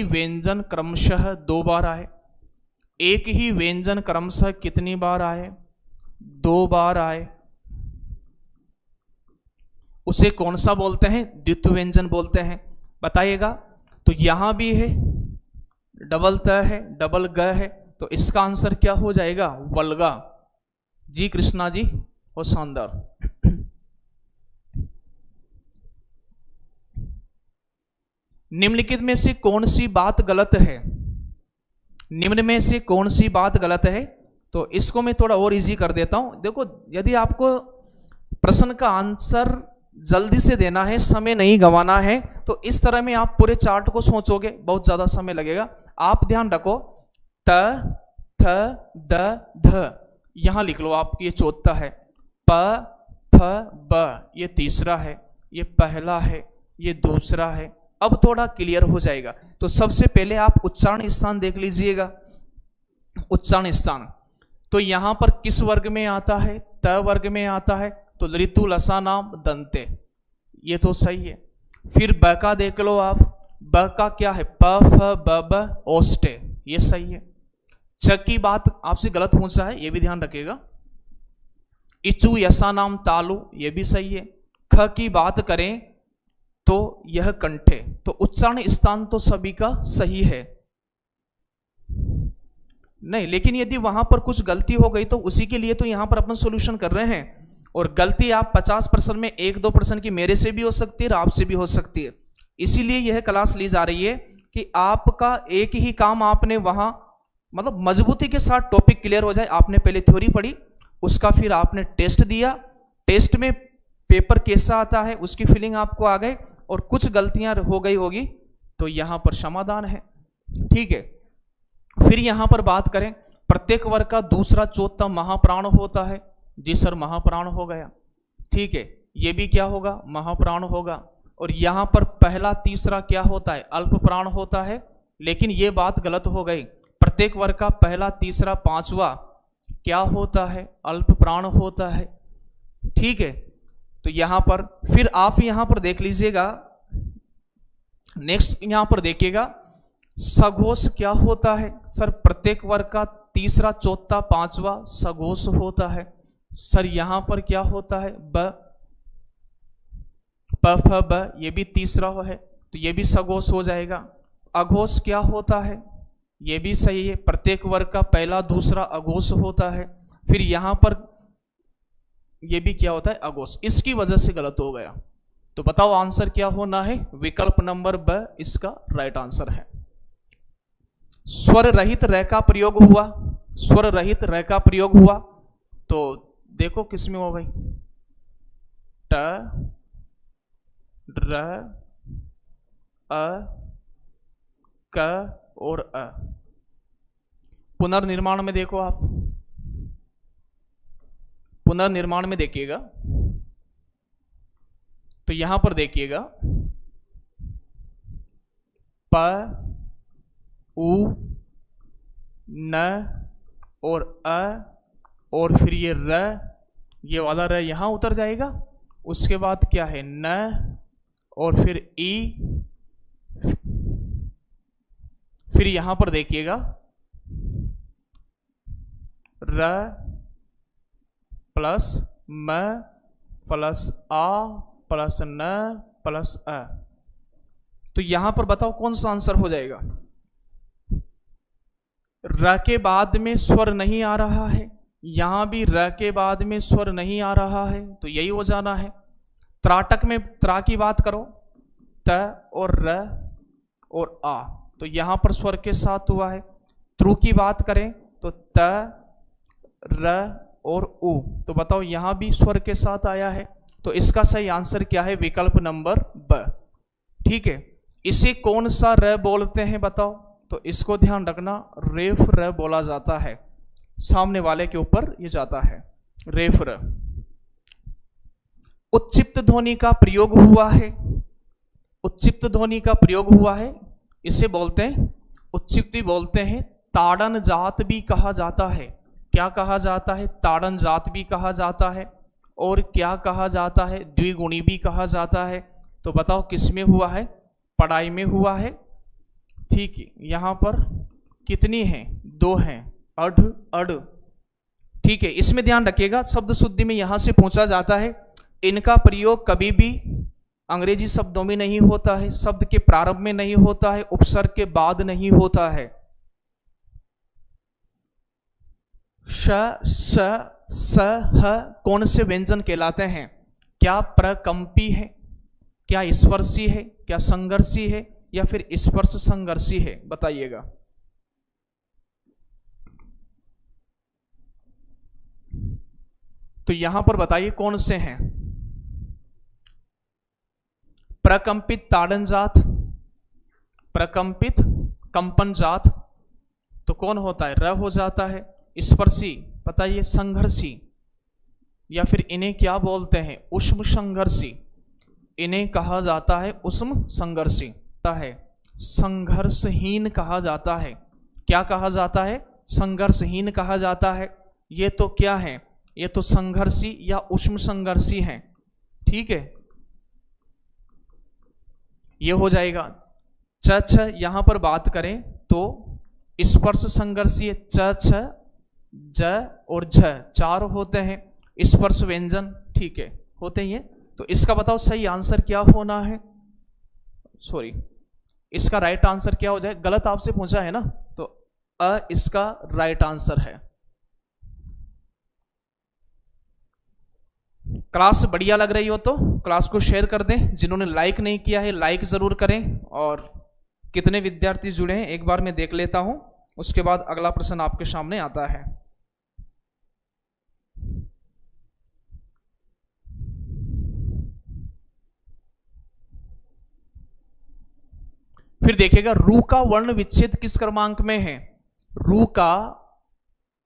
व्यंजन क्रमशः 2 बार आए। एक ही व्यंजन क्रमशः कितनी बार आए? 2 बार आए। उसे कौन सा बोलते हैं? द्वित्व व्यंजन बोलते हैं। बताइएगा। तो यहां भी है, डबल त है, डबल ग है, तो इसका आंसर क्या हो जाएगा? वल्गा। जी कृष्णा जी, और शानदार। निम्नलिखित में से कौन सी बात गलत है? निम्न में से कौन सी बात गलत है? तो इसको मैं थोड़ा और इजी कर देता हूं। देखो, यदि आपको प्रश्न का आंसर जल्दी से देना है, समय नहीं गंवाना है, तो इस तरह में आप पूरे चार्ट को सोचोगे, बहुत ज्यादा समय लगेगा। आप ध्यान रखो, त थ द ध यहां लिख लो आप, ये चौथा है। प फ ब ये तीसरा है, ये पहला है, ये दूसरा है। अब थोड़ा क्लियर हो जाएगा। तो सबसे पहले आप उच्चारण स्थान देख लीजिएगा। उच्चारण स्थान तो यहां पर किस वर्ग में आता है? त वर्ग में आता है। तो ऋतु लसा नाम दंते, ये तो सही है। फिर ब का देख लो आप, ब का क्या है? प फ ब ब ओष्टे, ये सही है। च की बात आपसे गलत पूछा है, ये भी ध्यान रखिएगा। इचु यसा नाम तालु, ये भी सही है। ख की बात करें तो यह कंठे। तो उच्चारण स्थान तो सभी का सही है नहीं, लेकिन यदि वहां पर कुछ गलती हो गई तो उसी के लिए तो यहां पर अपन सॉल्यूशन कर रहे हैं। और गलती आप 50% में 1-2% की मेरे से भी हो सकती है और आपसे भी हो सकती है। इसीलिए यह क्लास ली जा रही है कि आपका एक ही काम आपने वहां मतलब मजबूती के साथ टॉपिक क्लियर हो जाए। आपने पहले थ्योरी पढ़ी, उसका फिर आपने टेस्ट दिया, टेस्ट में पेपर कैसा आता है उसकी फीलिंग आपको आ गई, और कुछ गलतियां हो गई होगी तो यहां पर समाधान है। ठीक है, फिर यहां पर बात करें, प्रत्येक वर्ग का दूसरा चौथा महाप्राण होता है। जी सर, महाप्राण हो गया। ठीक है, ये भी क्या होगा? महाप्राण होगा। और यहां पर पहला तीसरा क्या होता है? अल्प प्राण होता है। लेकिन ये बात गलत हो गई। प्रत्येक वर्ग का पहला तीसरा पांचवा क्या होता है? अल्प प्राण होता है। ठीक है, तो यहां पर फिर आप यहां पर देख लीजिएगा, नेक्स्ट यहां पर देखिएगा, सघोष क्या होता है? सर, प्रत्येक वर्ग का तीसरा चौथा पांचवा सघोष होता है। सर, यहां पर क्या होता है? ब प फ ब, ये भी तीसरा है तो ये भी सघोष हो जाएगा। अघोष क्या होता है? ये भी सही है, प्रत्येक वर्ग का पहला दूसरा अघोष होता है। फिर यहां पर ये भी क्या होता है? अघोष। इसकी वजह से गलत हो गया। तो बताओ आंसर क्या होना है? विकल्प नंबर ब इसका राइट आंसर है। स्वर रहित र का प्रयोग हुआ, स्वर रहित र का प्रयोग हुआ तो देखो किसमें हो भाई? ट र अ क और अ। पुनर्निर्माण में देखो आप, पुनर्निर्माण में देखिएगा तो यहां पर देखिएगा, प उ न और अ और फिर ये र, ये वाला र यहां उतर जाएगा। उसके बाद क्या है? न और फिर ई। फिर यहां पर देखिएगा र प्लस म प्लस आ प्लस न प्लस अ। तो यहां पर बताओ कौन सा आंसर हो जाएगा? र के बाद में स्वर नहीं आ रहा है, यहां भी र के बाद में स्वर नहीं आ रहा है, तो यही हो जाना है। त्राटक में त्रा की बात करो, त और र और आ, तो यहां पर स्वर के साथ हुआ है। त्रु की बात करें तो त र और उ, तो बताओ यहां भी स्वर के साथ आया है। तो इसका सही आंसर क्या है? विकल्प नंबर ब। ठीक है, इसे कौन सा र बोलते हैं बताओ? तो इसको ध्यान रखना, रेफ र बोला जाता है। सामने वाले के ऊपर ये जाता है, रेफ र। उच्चिप्त ध्वनि का प्रयोग हुआ है, उच्चिप्त ध्वनि का प्रयोग हुआ है, इसे बोलते हैं उच्चिप्ति बोलते हैं। ताड़न जात भी कहा जाता है। क्या कहा जाता है? ताड़न जात भी कहा जाता है। और क्या कहा जाता है? द्विगुणी भी कहा जाता है। तो बताओ किसमें हुआ है? पढ़ाई में हुआ है। ठीक है, यहां पर कितनी हैं? 2 हैं, अढ़ अड़। ठीक है, इसमें ध्यान रखिएगा, शब्द शुद्धि में यहां से पूछा जाता है। इनका प्रयोग कभी भी अंग्रेजी शब्दों में नहीं होता है, शब्द के प्रारंभ में नहीं होता है, उपसर्ग के बाद नहीं होता है। श स स ह कौन से व्यंजन कहलाते हैं? क्या प्रकंपी है, क्या स्पर्शी है, क्या संघर्षी है, या फिर स्पर्श संघर्षी है, बताइएगा। तो यहां पर बताइए कौन से हैं। प्रकंपित ताड़न जात, प्रकंपित कंपन जात, तो कौन होता है, र हो जाता है। स्पर्शी बताइए संघर्षी, या फिर इन्हें क्या बोलते हैं, उष्म संघर्षी, इन्हें कहा जाता है उष्म संघर्षी है। संघर्षहीन कहा जाता है, क्या कहा जाता है, संघर्षहीन कहा जाता है। ये तो क्या है, ये तो संघर्षी या उष्म संघर्षी हैं, ठीक है, ये हो जाएगा। छ यहां पर बात करें तो स्पर्श संघर्षी छ छ ज और झ चार होते हैं स्पर्श व्यंजन, ठीक है, होते ही हैं। तो इसका बताओ सही आंसर क्या होना है, सॉरी इसका राइट आंसर क्या हो जाए, गलत आपसे पूछा है ना, तो इसका राइट आंसर है। क्लास बढ़िया लग रही हो तो क्लास को शेयर कर दें, जिन्होंने लाइक नहीं किया है लाइक जरूर करें। और कितने विद्यार्थी जुड़े हैं एक बार मैं देख लेता हूं, उसके बाद अगला प्रश्न आपके सामने आता है। फिर देखिएगा रू का वर्ण विच्छेद किस क्रमांक में है, रू का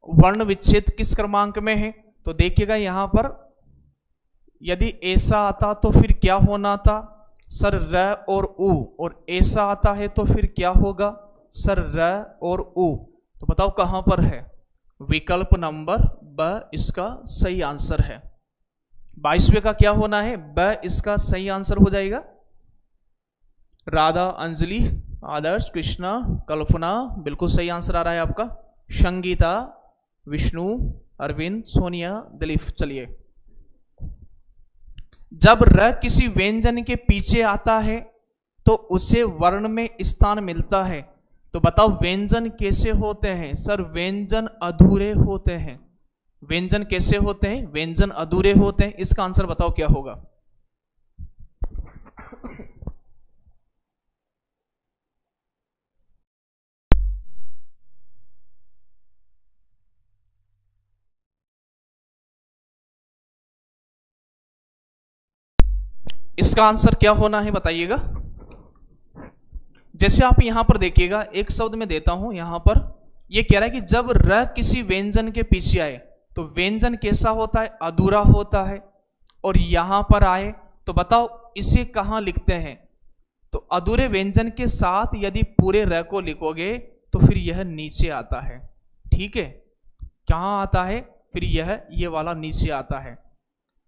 वर्ण विच्छेद किस क्रमांक में है। तो देखिएगा यहां पर यदि ऐसा आता तो फिर क्या होना था, सर र और उ, और ऐसा आता है तो फिर क्या होगा, सर र और उ। तो बताओ कहां पर है, विकल्प नंबर ब इसका सही आंसर है। 22वें का क्या होना है, ब इसका सही आंसर हो जाएगा। राधा, अंजलि, आदर्श, कृष्णा, कल्पना, बिल्कुल सही आंसर आ रहा है आपका। संगीता, विष्णु, अरविंद, सोनिया, दिलीप। चलिए, जब र किसी व्यंजन के पीछे आता है तो उसे वर्ण में स्थान मिलता है। तो बताओ व्यंजन कैसे होते हैं, सर व्यंजन अधूरे होते हैं। व्यंजन कैसे होते हैं, व्यंजन अधूरे होते हैं। इसका आंसर बताओ क्या होगा। इसका आंसर क्या होना है बताइएगा। जैसे आप यहां पर देखिएगा, एक शब्द में देता हूं यहां पर, यह कह रहा है कि जब र किसी व्यंजन के पीछे आए तो व्यंजन कैसा होता है, अधूरा होता है। और यहां पर आए तो बताओ इसे कहां लिखते हैं, तो अधूरे व्यंजन के साथ यदि पूरे र को लिखोगे तो फिर यह नीचे आता है, ठीक है, कहां आता है, फिर यह ये वाला नीचे आता है।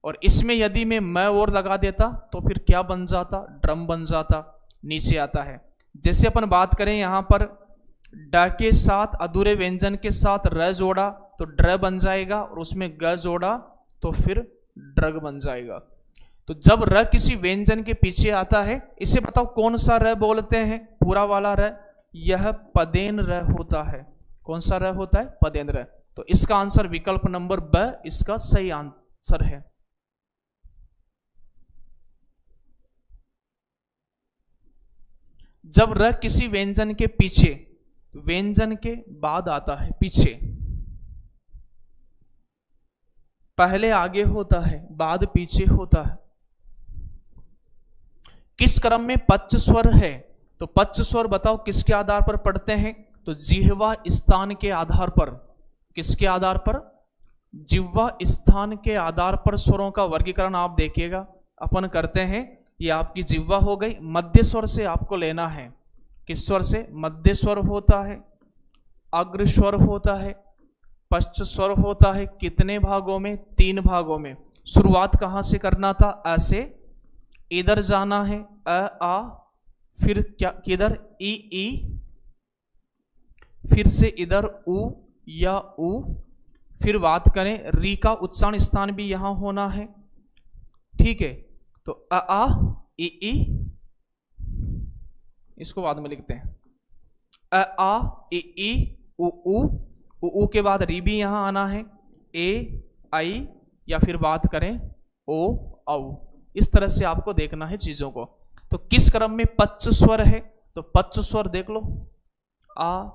और इसमें यदि मैं और लगा देता तो फिर क्या बन जाता, ड्रम बन जाता, नीचे आता है। जैसे अपन बात करें यहां पर ड के साथ अधूरे व्यंजन के साथ र जोड़ा तो ड्र बन जाएगा, और उसमें ग जोड़ा तो फिर ड्रग बन जाएगा। तो जब र किसी व्यंजन के पीछे आता है, इसे बताओ कौन सा र बोलते हैं, पूरा वाला र, यह पदेन र होता है। कौन सा र होता है, पदेन र। तो इसका आंसर विकल्प नंबर ब इसका सही आंसर है। जब र किसी व्यंजन के पीछे, व्यंजन के बाद आता है, पीछे, पहले आगे होता है बाद पीछे होता है। किस क्रम में पच्च स्वर है, तो पच्च स्वर बताओ किसके आधार पर पढ़ते हैं, तो जिह्वा स्थान के आधार पर। किसके आधार पर, जिह्वा स्थान के आधार पर स्वरों का वर्गीकरण आप देखिएगा अपन करते हैं। ये आपकी जिह्वा हो गई, मध्य स्वर से आपको लेना है, किस स्वर से, मध्य स्वर होता है, अग्र स्वर होता है, पश्च स्वर होता है। कितने भागों में, 3 भागों में। शुरुआत कहां से करना था, अ से, इधर जाना है अ आ, फिर क्या किधर, ई ई, फिर से इधर उ या उ। फिर बात करें री का उच्चारण स्थान भी यहां होना है, ठीक है। तो अ आ ई ई, इसको बाद में लिखते हैं, अ आ ई ई उ उ के बाद री भी यहां आना है, ए आई, या फिर बात करें ओ औ। इस तरह से आपको देखना है चीजों को। तो किस क्रम में पच्च स्वर है, तो पच्च स्वर देख लो, आ,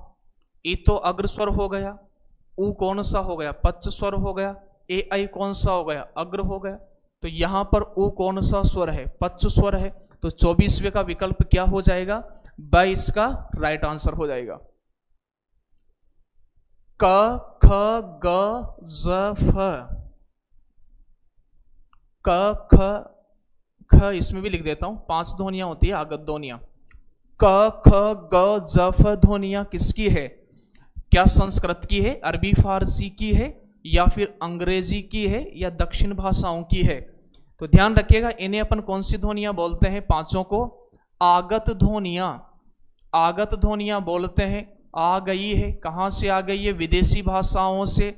ई तो अग्र स्वर हो गया, ऊ कौन सा हो गया, पच्च स्वर हो गया, ए आई कौन सा हो गया, अग्र हो गया। तो यहां पर ऊ कौन सा स्वर है, पच्च स्वर है। तो 24वें का विकल्प क्या हो जाएगा, ब इसका राइट आंसर हो जाएगा। क ख ग ज फ, क ख ख इसमें भी लिख देता हूं, 5 ध्वनियां होती है आगत ध्वनियां। क ख ग ज फ ध्वनियां किसकी है, क्या संस्कृत की है, अरबी फारसी की है, या फिर अंग्रेजी की है, या दक्षिण भाषाओं की है। तो ध्यान रखिएगा, इन्हें अपन कौन सी ध्वनियां बोलते हैं, पांचों को आगत ध्वनियां, आगत ध्वनियां बोलते हैं। आ गई है, कहां से आ गई है, विदेशी भाषाओं से।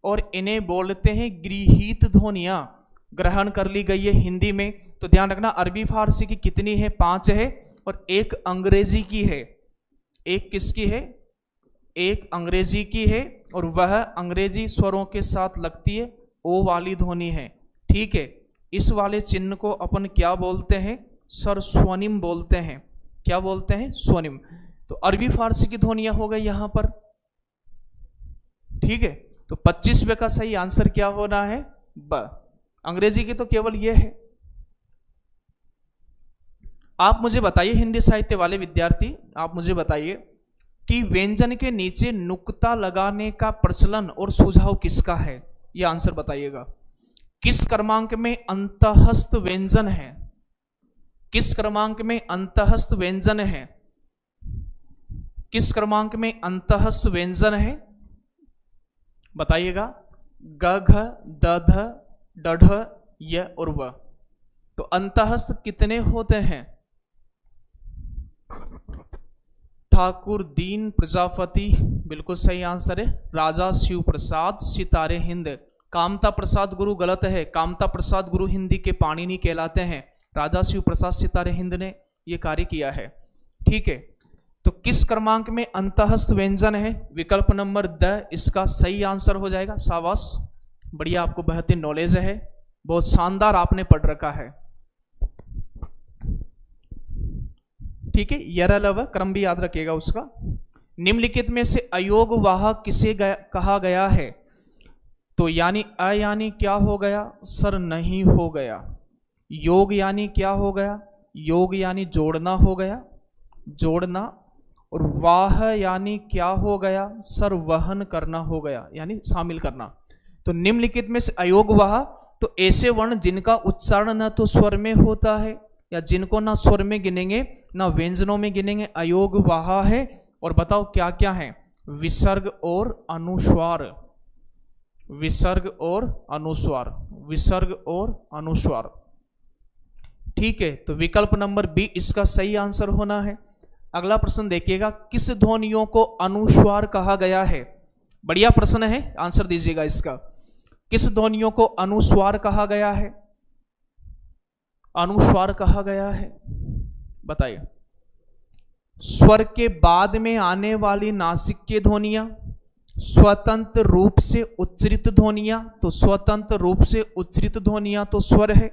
और इन्हें बोलते हैं गृहीत ध्वनियां, ग्रहण कर ली गई है हिंदी में। तो ध्यान रखना, अरबी फारसी की कितनी है, 5 है, और एक अंग्रेजी की है। एक किसकी है, एक अंग्रेजी की है, और वह अंग्रेजी स्वरों के साथ लगती है, ओ वाली ध्वनि है। ठीक है, इस वाले चिन्ह को अपन क्या बोलते हैं, सर स्वनिम बोलते हैं। क्या बोलते हैं, स्वनिम। तो अरबी फारसी की ध्वनियां हो गई यहां पर। ठीक है, तो 25वें का सही आंसर क्या होना है, ब। अंग्रेजी की तो केवल यह है। आप मुझे बताइए, हिंदी साहित्य वाले विद्यार्थी, आप मुझे बताइए कि व्यंजन के नीचे नुक्ता लगाने का प्रचलन और सुझाव किसका है, यह आंसर बताइएगा। किस क्रमांक में अंतःस्थ व्यंजन है, किस क्रमांक में अंतःस्थ व्यंजन है, किस क्रमांक में अंतःस्थ व्यंजन है, बताइएगा। ग घ द ध ड ढ य और व। तो अंतःस्थ कितने होते हैं, ठाकुर दीन प्रजापति, बिल्कुल सही आंसर है। राजा शिव प्रसाद, सितारे हिंद। कामता प्रसाद गुरु गलत है, कामता प्रसाद गुरु हिंदी के पाणिनि कहलाते हैं। राजा शिव प्रसाद सितारे हिंद ने यह कार्य किया है। ठीक है, तो किस क्रमांक में अंतःस्थ व्यंजन है, विकल्प नंबर द इसका सही आंसर हो जाएगा। शाबाश, बढ़िया, आपको बेहतरीन नॉलेज है, बहुत शानदार आपने पढ़ रखा है। ठीक है, यरलव क्रम भी याद रखिएगा उसका। निम्नलिखित में से अयोग वाहक किसे कहा गया है, तो यानी अ यानी क्या हो गया, सर नहीं हो गया। योग यानी क्या हो गया, योग यानी जोड़ना हो गया, जोड़ना। और वाह यानी क्या हो गया, सर वहन करना हो गया, यानी शामिल करना। तो निम्नलिखित में से अयोग वाह, तो ऐसे वर्ण जिनका उच्चारण न तो स्वर में होता है, या जिनको ना स्वर में गिनेंगे ना व्यंजनों में गिनेंगे, अयोग वाह है। और बताओ क्या क्या है, विसर्ग और अनुस्वार, विसर्ग और अनुस्वार, विसर्ग और अनुस्वार। ठीक है, तो विकल्प नंबर बी इसका सही आंसर होना है। अगला प्रश्न देखिएगा, किस ध्वनियों को अनुस्वार कहा गया है, बढ़िया प्रश्न है, आंसर दीजिएगा इसका। किस ध्वनियों को अनुस्वार कहा गया है, अनुस्वार कहा गया है, बताइए। स्वर के बाद में आने वाली नासिक की ध्वनियां, स्वतंत्र रूप से उच्चरित ध्वनियां, तो स्वतंत्र रूप से उच्चरित ध्वनियां तो स्वर है।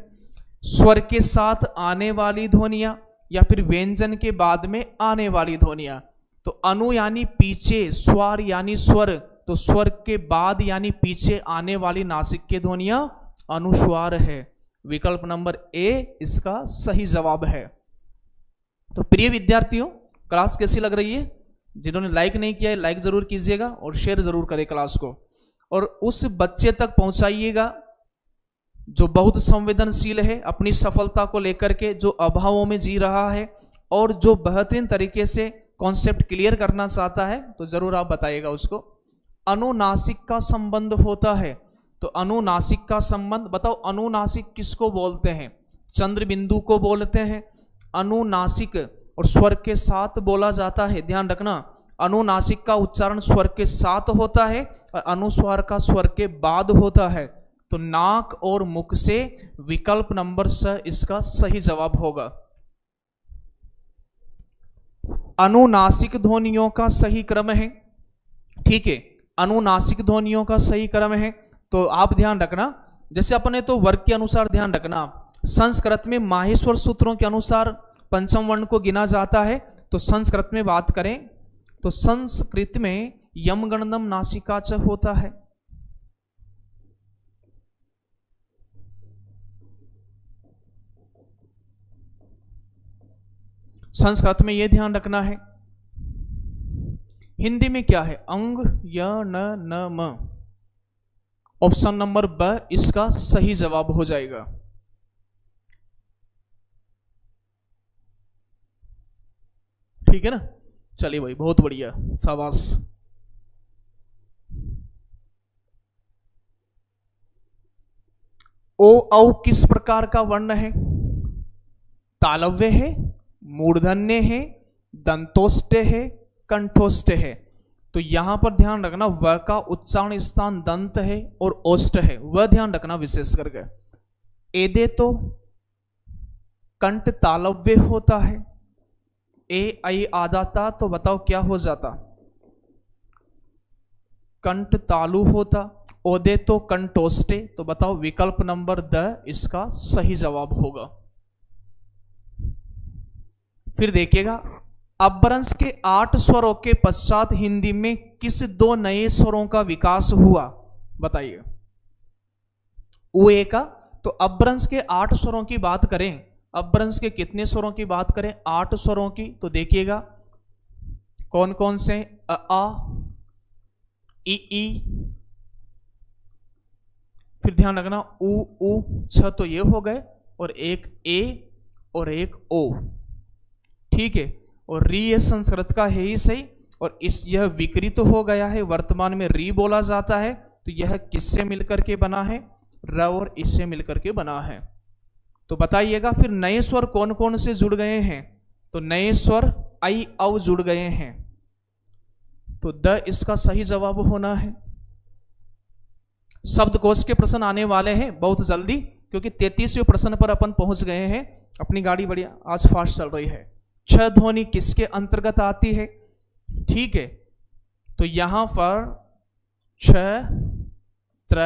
स्वर के साथ आने वाली ध्वनियां, या फिर व्यंजन के बाद में आने वाली ध्वनियां। तो अनु यानी पीछे, स्वर यानी स्वर, तो स्वर के बाद यानी पीछे आने वाली नासिक की ध्वनियां अनुस्वार है। विकल्प नंबर ए इसका सही जवाब है। तो प्रिय विद्यार्थियों, क्लास कैसी लग रही है, जिन्होंने लाइक नहीं किया है लाइक जरूर कीजिएगा, और शेयर जरूर करें क्लास को, और उस बच्चे तक पहुंचाइएगा जो बहुत संवेदनशील है अपनी सफलता को लेकर के, जो अभावों में जी रहा है, और जो बेहतरीन तरीके से कॉन्सेप्ट क्लियर करना चाहता है, तो जरूर आप बताइएगा उसको। अनुनासिक का संबंध होता है, तो अनुनासिक का संबंध बताओ। अनुनासिक किसको बोलते हैं, चंद्र बिंदु को बोलते हैं। अनुनासिक और स्वर के साथ बोला जाता है, ध्यान रखना। अनुनासिक का उच्चारण स्वर के साथ होता है, और अनुस्वार का स्वर के बाद होता है। तो नाक और मुख से, विकल्प नंबर स इसका सही जवाब होगा। अनुनासिक ध्वनियों का सही क्रम है, ठीक है, अनुनासिक ध्वनियों का सही क्रम है। तो आप ध्यान रखना, जैसे अपने तो वर्ग के अनुसार ध्यान रखना, संस्कृत में माहेश्वर सूत्रों के अनुसार पंचम वर्ण को गिना जाता है, तो संस्कृत में बात करें तो संस्कृत में यम गणनम नासिका च होता है। संस्कृत में यह ध्यान रखना है। हिंदी में क्या है? अंग य न म। ऑप्शन नंबर ब इसका सही जवाब हो जाएगा। ठीक है ना? चलिए भाई, बहुत बढ़िया, शाबाश। ओ औ किस प्रकार का वर्ण है? तालव्य है, मूर्धन्य है, दंतोष्ट है, कंठोष्ट है। तो यहां पर ध्यान रखना, व का उच्चारण स्थान दंत है और ओष्ठ है, वह ध्यान रखना विशेष करके। एदे तो कंठ तालव्य होता है, ए आई आ जाता तो बताओ क्या हो जाता? कंठ तालु होता। ओदे तो कंठोष्टे, तो बताओ विकल्प नंबर द इसका सही जवाब होगा। फिर देखिएगा, अपभ्रंश के 8 स्वरों के पश्चात हिंदी में किस 2 नए स्वरों का विकास हुआ? बताइए। उए का, तो अपभ्रंश के 8 स्वरों की बात करें, अपभ्रंश के कितने स्वरों की बात करें? 8 स्वरों की। तो देखिएगा कौन कौन से? आ, ई, फिर ध्यान रखना उ, छ, तो ये हो गए, और एक ए और एक ओ। ठीक है, और री ये संस्कृत का है ही सही, और यह विकृत हो गया है, वर्तमान में री बोला जाता है। तो यह किससे मिलकर के बना है? र और इससे मिलकर के बना है। तो बताइएगा फिर नए स्वर कौन कौन से जुड़ गए हैं? तो नए स्वर आई औ जुड़ गए हैं, तो द इसका सही जवाब होना है। शब्दकोश के प्रश्न आने वाले हैं बहुत जल्दी, क्योंकि 33वें प्रश्न पर अपन पहुंच गए हैं। अपनी गाड़ी बढ़िया आज फास्ट चल रही है। छ ध्वनि किसके अंतर्गत आती है? ठीक है, तो यहां पर छ, त्र,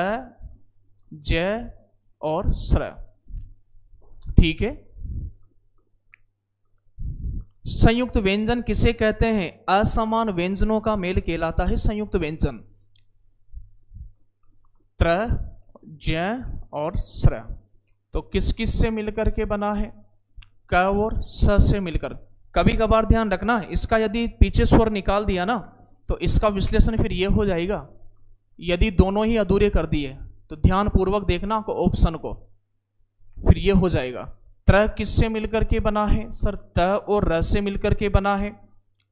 ज और स्र। ठीक है, संयुक्त व्यंजन किसे कहते हैं? असमान व्यंजनों का मेल कहलाता है संयुक्त व्यंजन। त्र, ज और स्र, तो किस किस से मिलकर के बना है? क और स से मिलकर। कभी कभार ध्यान रखना, इसका यदि पीछे स्वर निकाल दिया ना, तो इसका विश्लेषण फिर यह हो जाएगा, यदि दोनों ही अधूरे कर दिए तो ध्यान पूर्वक देखना को ऑप्शन को, फिर यह हो जाएगा। त्र किससे मिलकर के बना है? सर त और र से मिलकर के बना है,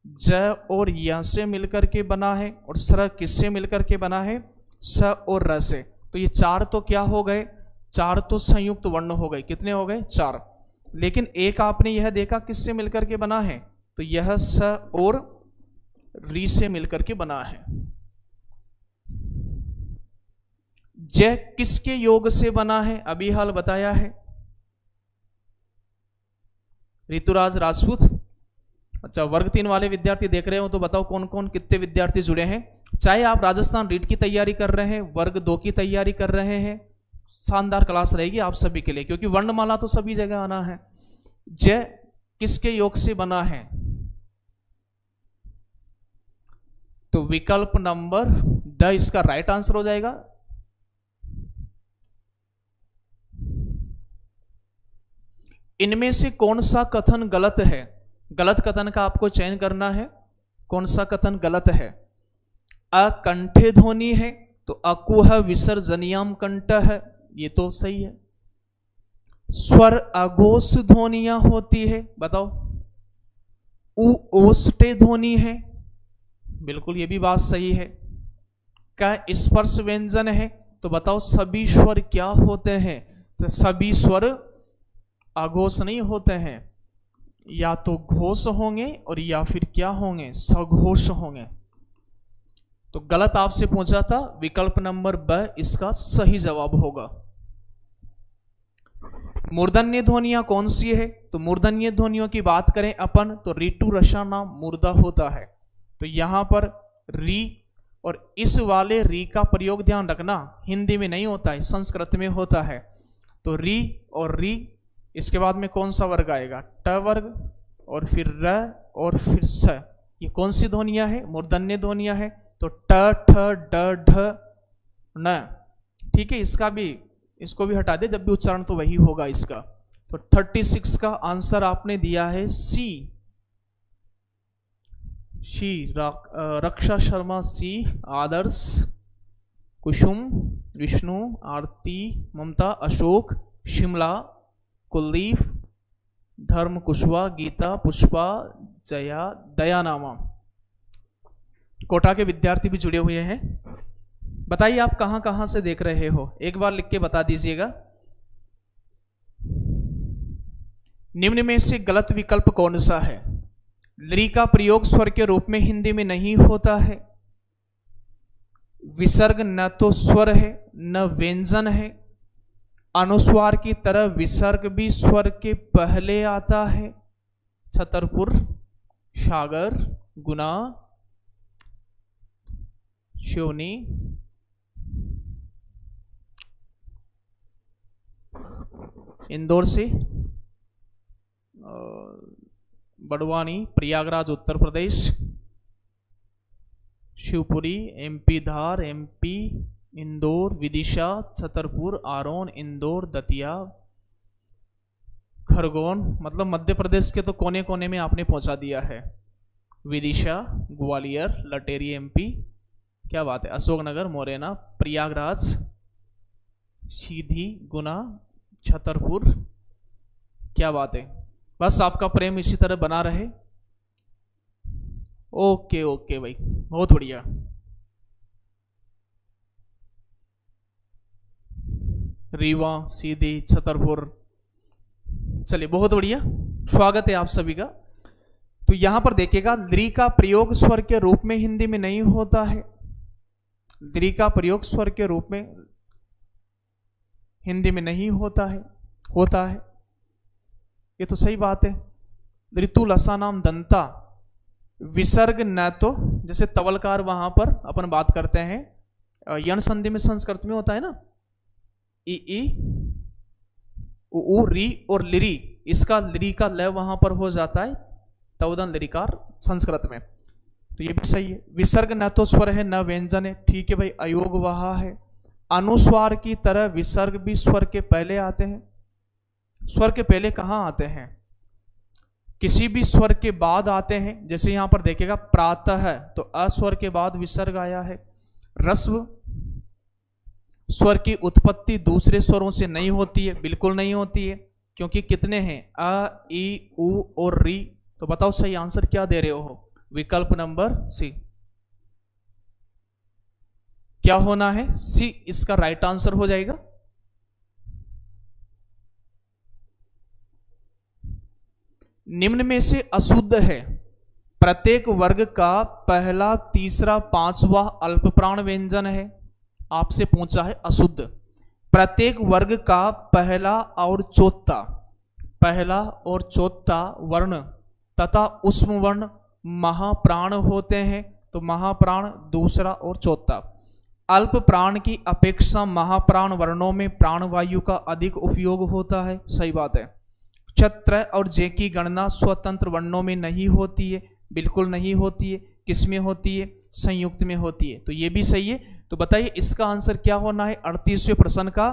ज और य से मिलकर के बना है, और स्र किससे मिलकर के बना है? स और र से। तो ये 4 तो क्या हो गए? 4 तो संयुक्त वर्ण हो गए। कितने हो गए? 4। लेकिन एक आपने यह देखा किससे मिलकर के बना है? तो यह स और री से मिलकर के बना है। ज किसके योग से बना है? अभी हाल बताया है, ऋतुराज राजपूत। अच्छा, वर्ग 3 वाले विद्यार्थी देख रहे हो तो बताओ कौन कौन कितने विद्यार्थी जुड़े हैं। चाहे आप राजस्थान रीट की तैयारी कर रहे हैं, वर्ग 2 की तैयारी कर रहे हैं, शानदार क्लास रहेगी आप सभी के लिए, क्योंकि वर्णमाला तो सभी जगह आना है। ज किसके योग से बना है? तो विकल्प नंबर द इसका राइट आंसर हो जाएगा। इनमें से कौन सा कथन गलत है? गलत कथन का आपको चयन करना है। कौन सा कथन गलत है? अकंठे ध्वनि है, तो अकुह विसर्जनियाम कंठ है, ये तो सही है। स्वर अघोष ध्वनियां होती है, बताओ। उ ओष्टे ध्वनि है, बिल्कुल ये भी बात सही है। का स्पर्श व्यंजन है, तो बताओ सभी स्वर क्या होते हैं? तो सभी स्वर अघोष नहीं होते हैं, या तो घोष होंगे और या फिर क्या होंगे? सघोष होंगे। तो गलत आपसे पूछा था, विकल्प नंबर ब इसका सही जवाब होगा। मूर्धन्य ध्वनियां कौन सी है? तो मूर्धन्य ध्वनियों की बात करें अपन तो ऋतु रसाना मूर्धा होता है। तो यहां पर री और इस वाले री का प्रयोग ध्यान रखना, हिंदी में नहीं होता है, संस्कृत में होता है। तो री और री, इसके बाद में कौन सा वर्ग आएगा? ट वर्ग, और फिर र और फिर स। ये कौन सी ध्वनियां है? मूर्धन्य ध्वनियां है। तो ट, ठ, ड, ढ, न। ठीक है, इसको भी हटा दे, जब भी उच्चारण तो वही होगा इसका। तो 36 का आंसर आपने दिया है सी। रक्षा शर्मा सी, आदर्श, कुसुम, विष्णु, आरती, ममता, अशोक, शिमला, कुलदीप, धर्म, कुशवा, गीता, पुष्पा, जया, दयानामा। कोटा के विद्यार्थी भी जुड़े हुए हैं। बताइए आप कहां कहां से देख रहे हो, एक बार लिख के बता दीजिएगा। निम्न में से गलत विकल्प कौन सा है? लृ का प्रयोग स्वर के रूप में हिंदी में नहीं होता है। विसर्ग न तो स्वर है न व्यंजन है। अनुस्वार की तरह विसर्ग भी स्वर के पहले आता है। छतरपुर, सागर, गुना, सिवनी, इंदौर से, बड़वानी, प्रयागराज उत्तर प्रदेश, शिवपुरी एमपी, धार एमपी, इंदौर, विदिशा, छतरपुर, आरोन, इंदौर, दतिया, खरगोन, मतलब मध्य प्रदेश के तो कोने कोने में आपने पहुंचा दिया है। विदिशा, ग्वालियर, लटेरी एमपी, क्या बात है, अशोकनगर, मोरेना, प्रयागराज, सीधी, गुना, छतरपुर, क्या बात है। बस आपका प्रेम इसी तरह बना रहे। ओके ओके भाई, बहुत बढ़िया। रीवा, सीधी, छतरपुर, चलिए बहुत बढ़िया, स्वागत है आप सभी का। तो यहां पर देखिएगा, लृ का प्रयोग स्वर के रूप में हिंदी में नहीं होता है। लृ का प्रयोग स्वर के रूप में हिंदी में नहीं होता है, ये तो सही बात है। ऋतु, लसा, नाम, दंता, विसर्ग न तो, जैसे तवलकार वहां पर अपन बात करते हैं, यण संधि में संस्कृत में होता है ना, ई, उ, री और लिरी, इसका लृ का लय वहां पर हो जाता है तवदन लृकार संस्कृत में, तो ये भी सही है। विसर्ग न तो स्वर है न व्यंजन है, ठीक है भाई, अयोग वहा है। अनुस्वार की तरह विसर्ग भी स्वर के पहले आते हैं। स्वर के पहले कहां आते हैं? किसी भी स्वर के बाद आते हैं। जैसे यहां पर देखिएगा, प्रातः, तो अस्वर के बाद विसर्ग आया है। रस्व स्वर की उत्पत्ति दूसरे स्वरों से नहीं होती है, बिल्कुल नहीं होती है, क्योंकि कितने हैं? अ, ई, उ और री। तो बताओ सही आंसर क्या दे रहे हो? विकल्प नंबर सी। क्या होना है? सी इसका राइट आंसर हो जाएगा। निम्न में से अशुद्ध है। प्रत्येक वर्ग का पहला, तीसरा, पांचवा अल्प प्राण व्यंजन है। आपसे पूछा है अशुद्ध। प्रत्येक वर्ग का पहला और चौथा वर्ण तथा उष्म वर्ण महाप्राण होते हैं। तो महाप्राण दूसरा और चौथा। अल्प प्राण की अपेक्षा महाप्राण वर्णों में प्राणवायु का अधिक उपयोग होता है, सही बात है। छत्र और जे की गणना स्वतंत्र वर्णों में नहीं होती है, बिल्कुल नहीं होती है। किसमें होती है? संयुक्त में होती है, तो ये भी सही है। तो बताइए इसका आंसर क्या होना है? 38वें प्रश्न का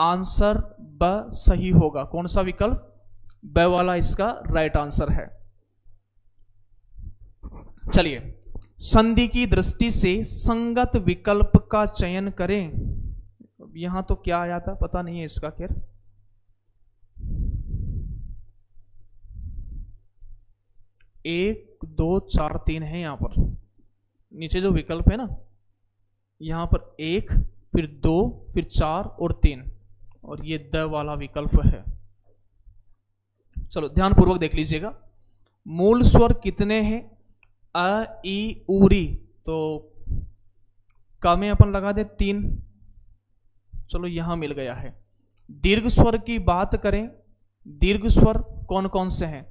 आंसर ब सही होगा। कौन सा विकल्प? ब वाला इसका राइट आंसर है। चलिए, संधि की दृष्टि से संगत विकल्प का चयन करें। यहां तो क्या आया था पता नहीं है इसका, खैर 1 2 4 3 है। यहां पर नीचे जो विकल्प है ना, यहां पर 1, फिर 2, फिर 4 और 3, और ये द वाला विकल्प है। चलो ध्यान पूर्वक देख लीजिएगा। मूल स्वर कितने हैं? अ, ई, उ, री। तो क में अपन लगा दे 3। चलो यहां मिल गया है। दीर्घ स्वर की बात करें, दीर्घ स्वर कौन कौन से हैं?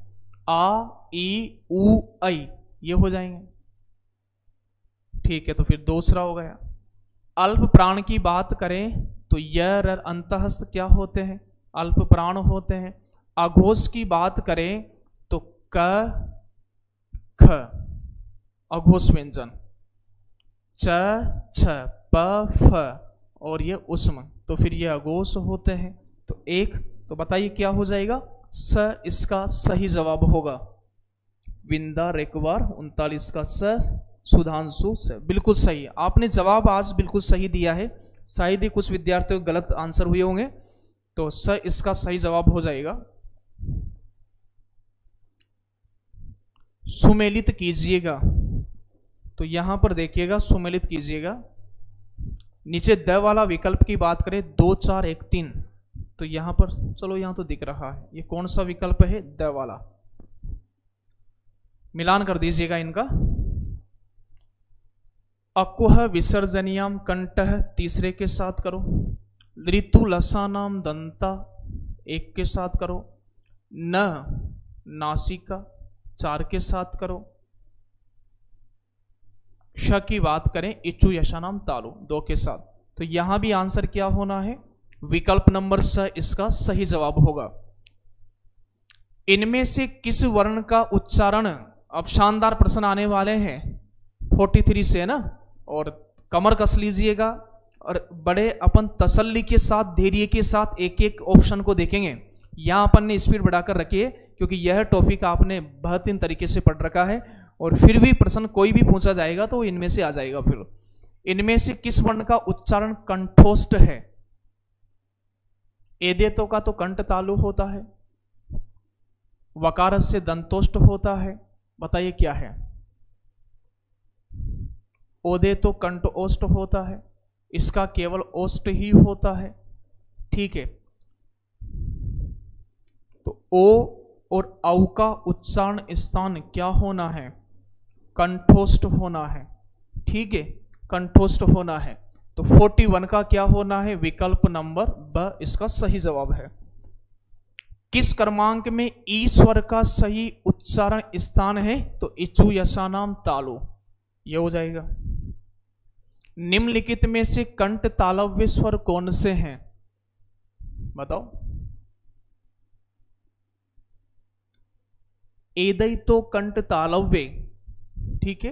आ, ई, उ, ऐ, ये हो जाएंगे, ठीक है। तो फिर दूसरा हो गया। अल्प प्राण की बात करें तो य, र, अंतहस्त क्या होते हैं? अल्प प्राण होते हैं। अघोष की बात करें तो क ख अघोष व्यंजन, च छ प फ और ये उष्म, तो फिर ये अघोष होते हैं। तो एक, तो बताइए क्या हो जाएगा, स इसका सही जवाब होगा। विंदा रेकवार 39 का स, सुधांशु स, बिल्कुल सही है। आपने जवाब आज बिल्कुल सही दिया है, शायद ही कुछ विद्यार्थियों गलत आंसर हुए होंगे, तो स इसका सही जवाब हो जाएगा। सुमेलित कीजिएगा, तो यहां पर देखिएगा सुमेलित कीजिएगा। नीचे द वाला विकल्प की बात करें 2 4 1 3, तो यहां पर चलो यहां तो दिख रहा है, ये कौन सा विकल्प है, द वाला। मिलान कर दीजिएगा इनका। अकुह विसर्जनियाम कंठः तीसरे के साथ करो, ऋतु लसानाम दंता एक के साथ करो, न नासिका 4 के साथ करो, श की बात करें इच्छु यशानाम तालु 2 के साथ। तो यहां भी आंसर क्या होना है, विकल्प नंबर स इसका सही जवाब होगा। इनमें से किस वर्ण का उच्चारण, अब शानदार प्रश्न आने वाले हैं 43 से ना, और कमर कस लीजिएगा और बड़े अपन तसल्ली के साथ धैर्य के साथ एक एक ऑप्शन को देखेंगे। यहां अपन ने स्पीड बढ़ाकर रखी है क्योंकि यह टॉपिक आपने बेहतरीन तरीके से पढ़ रखा है, और फिर भी प्रश्न कोई भी पूछा जाएगा तो इनमें से आ जाएगा। फिर इनमें से किस वर्ण का उच्चारण कंठोष्ठ है, एदेतो का तो कंठ तालु होता है, वकार से दंतोष्ठ होता है, बताइए क्या है, ओदे तो कंठ ओष्ठ होता है, इसका केवल ओष्ठ ही होता है, ठीक है। तो ओ और औ का उच्चारण स्थान क्या होना है, कंठोष्ठ होना है, ठीक है, कंठोष्ठ होना है। तो 41 का क्या होना है, विकल्प नंबर ब इसका सही जवाब है। किस क्रमांक में ई स्वर का सही उच्चारण स्थान है, तो इच्छु यशानाम तालु ये हो जाएगा। निम्नलिखित में से कंठ तालव्य स्वर कौन से हैं, बताओ। एदई तो कंठ तालव्य, ठीक है।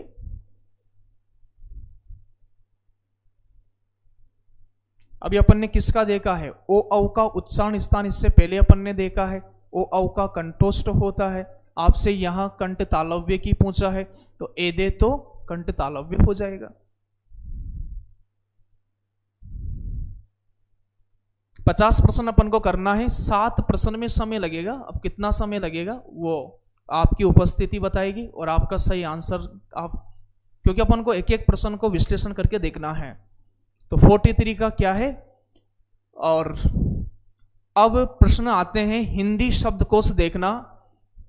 अभी अपन ने किसका देखा है, ओ औ का उच्चारण स्थान इससे पहले अपन ने देखा है, ओ औ का कंठोष्ठ होता है। आपसे यहां कंठ तालव्य की पूछा है, तो एदे तो कंठ तालव्य हो जाएगा। 50 प्रश्न अपन को करना है, 7 प्रश्न में समय लगेगा। अब कितना समय लगेगा वो आपकी उपस्थिति बताएगी और आपका सही आंसर आप, क्योंकि अपन को एक एक प्रश्न को विश्लेषण करके देखना है। तो 43 का क्या है, और अब प्रश्न आते हैं हिंदी शब्दकोश देखना।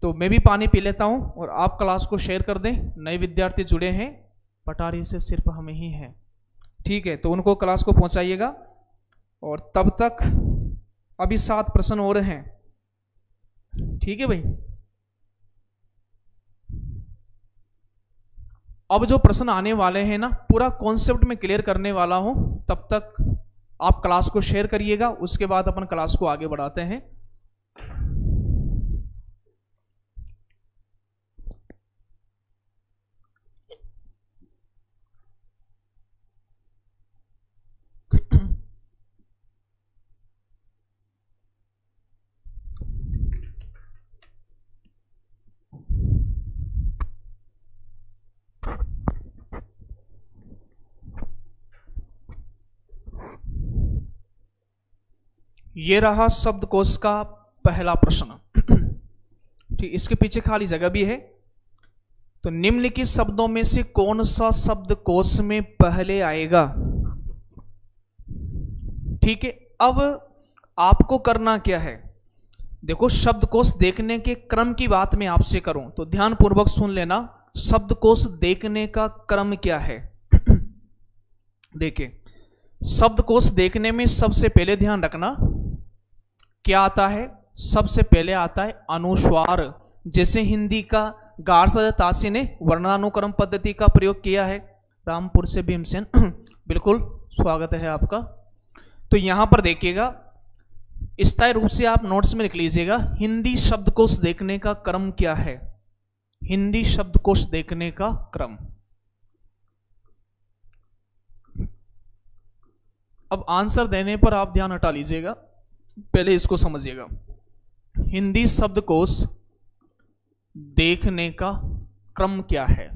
तो मैं भी पानी पी लेता हूं और आप क्लास को शेयर कर दें। नए विद्यार्थी जुड़े हैं, पटारी से सिर्फ हमें ही है, ठीक है, तो उनको क्लास को पहुंचाइएगा। और तब तक अभी 7 प्रश्न और हैं, ठीक है भाई। अब जो प्रश्न आने वाले हैं ना, पूरा कॉन्सेप्ट में क्लियर करने वाला हूं, तब तक आप क्लास को शेयर करिएगा, उसके बाद अपन क्लास को आगे बढ़ाते हैं। ये रहा शब्दकोश का पहला प्रश्न, ठीक, इसके पीछे खाली जगह भी है। तो निम्नलिखित शब्दों में से कौन सा शब्दकोश में पहले आएगा, ठीक है। अब आपको करना क्या है, देखो शब्दकोश देखने के क्रम की बात मैं आपसे करूं तो ध्यान पूर्वक सुन लेना। शब्दकोश देखने का क्रम क्या है देखिए, शब्दकोश देखने में सबसे पहले ध्यान रखना क्या आता है, सबसे पहले आता है अनुस्वार। जैसे हिंदी का गार सजा तासी ने वर्णानुक्रम पद्धति का प्रयोग किया है। रामपुर से भीमसेन बिल्कुल स्वागत है आपका। तो यहां पर देखिएगा, स्थायी रूप से आप नोट्स में लिख लीजिएगा, हिंदी शब्दकोश देखने का क्रम क्या है। हिंदी शब्दकोश देखने का क्रम। अब आंसर देने पर आप ध्यान हटा लीजिएगा, पहले इसको समझिएगा। हिंदी शब्दकोश देखने का क्रम क्या है?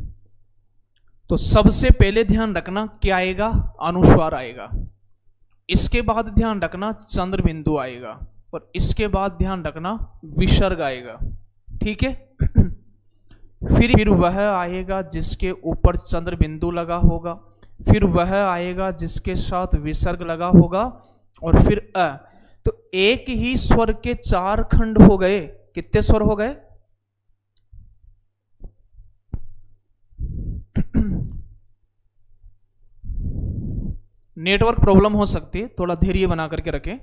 तो सबसे पहले ध्यान रखना क्या आएगा? अनुस्वार आएगा। इसके बाद ध्यान रखना चंद्र बिंदु आएगा, और इसके बाद ध्यान रखना विसर्ग आएगा। ठीक है। फिर वह आएगा जिसके ऊपर चंद्र बिंदु लगा होगा, फिर वह आएगा जिसके साथ विसर्ग लगा होगा, और फिर अ। तो एक ही स्वर के 4 खंड हो गए। कितने स्वर हो गए? नेटवर्क प्रॉब्लम हो सकती है, थोड़ा धैर्य बना करके रखें।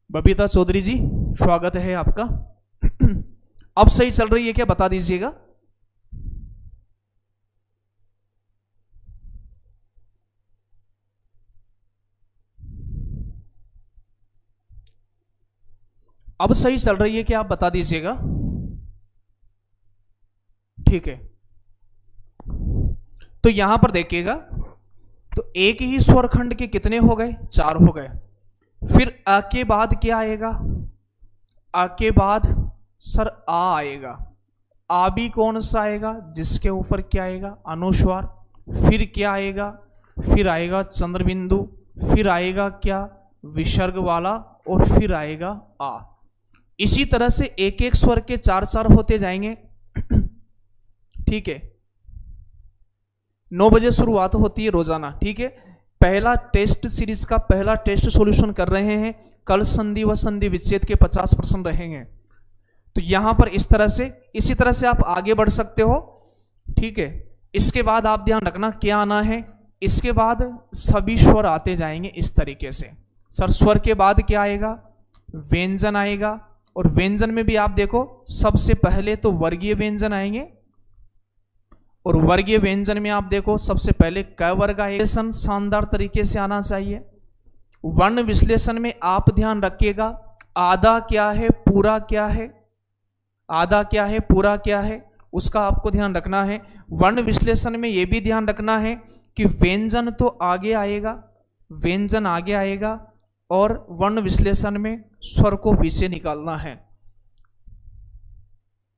बबीता चौधरी जी, स्वागत है आपका। अब सही चल रही है क्या, बता दीजिएगा। अब सही चल रही है क्या, आप बता दीजिएगा। ठीक है, तो यहां पर देखिएगा, तो एक ही स्वर खंड के कितने हो गए? 4 हो गए। फिर अ के बाद क्या आएगा? अ के बाद सर आ आएगा। आ भी कौन सा आएगा? जिसके ऊपर क्या आएगा? अनुस्वार। फिर क्या आएगा? फिर आएगा चंद्र बिंदु, फिर आएगा क्या? विसर्ग वाला, और फिर आएगा आ। इसी तरह से एक एक स्वर के 4 होते जाएंगे। ठीक है, 9 बजे शुरुआत होती है रोजाना। ठीक है, पहला टेस्ट सीरीज का पहला टेस्ट सॉल्यूशन कर रहे हैं। कल संधि व संधि विच्छेद के 50% रहेंगे। तो यहां पर इस तरह से, इसी तरह से आप आगे बढ़ सकते हो। ठीक है, इसके बाद आप ध्यान रखना क्या आना है। इसके बाद सभी स्वर आते जाएंगे इस तरीके से। सर स्वर के बाद क्या आएगा? व्यंजन आएगा, और व्यंजन में भी आप देखो सबसे पहले तो वर्गीय व्यंजन आएंगे, और वर्गीय व्यंजन में आप देखो सबसे पहले क वर्ग आएगा। शानदार तरीके से आना चाहिए। वर्ण विश्लेषण में आप ध्यान रखिएगा, आधा क्या है, पूरा क्या है, आधा क्या है, पूरा क्या है, उसका आपको ध्यान रखना है। वर्ण विश्लेषण में यह भी ध्यान रखना है कि व्यंजन तो आगे आएगा, व्यंजन आगे आएगा, और वर्ण विश्लेषण में स्वर को पीछे निकालना है,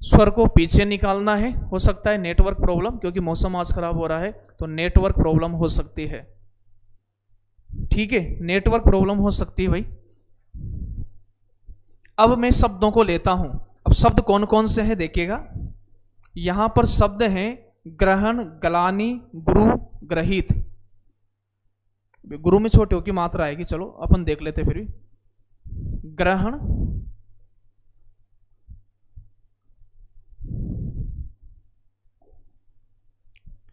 स्वर को पीछे निकालना है। हो सकता है नेटवर्क प्रॉब्लम, क्योंकि मौसम आज खराब हो रहा है तो नेटवर्क प्रॉब्लम हो सकती है। ठीक है, नेटवर्क प्रॉब्लम हो सकती है भाई। अब मैं शब्दों को लेता हूं। अब शब्द कौन कौन से हैं देखिएगा। यहां पर शब्द हैं ग्रहण, गलानी, गुरु, ग्रहित। गुरु में छोटे हो की मात्रा आएगी, चलो अपन देख लेते फिर भी। ग्रहण,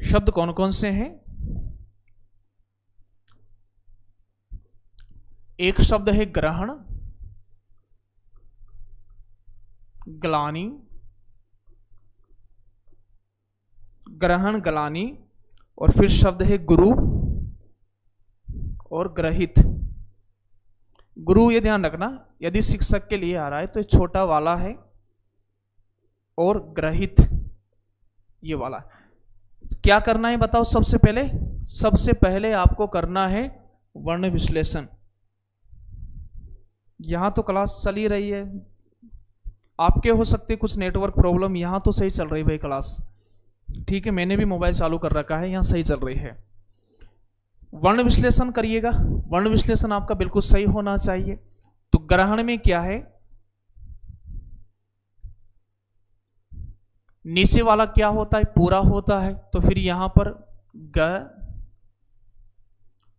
शब्द कौन कौन से हैं? एक शब्द है ग्रहण, ग्लानी, ग्रहण, ग्लानी, और फिर शब्द है गुरु और ग्रहित। गुरु ये ध्यान रखना, यदि शिक्षक के लिए आ रहा है तो छोटा वाला है, और ग्रहित ये वाला। क्या करना है बताओ? सबसे पहले आपको करना है वर्ण विश्लेषण। यहां तो क्लास चल ही रही है, आपके हो सकते कुछ नेटवर्क प्रॉब्लम, यहां तो सही चल रही भाई क्लास। ठीक है, मैंने भी मोबाइल चालू कर रखा है, यहां सही चल रही है। वर्ण विश्लेषण करिएगा, वर्ण विश्लेषण आपका बिल्कुल सही होना चाहिए। तो ग्रहण में क्या है? नीचे वाला क्या होता है? पूरा होता है। तो फिर यहां पर ग,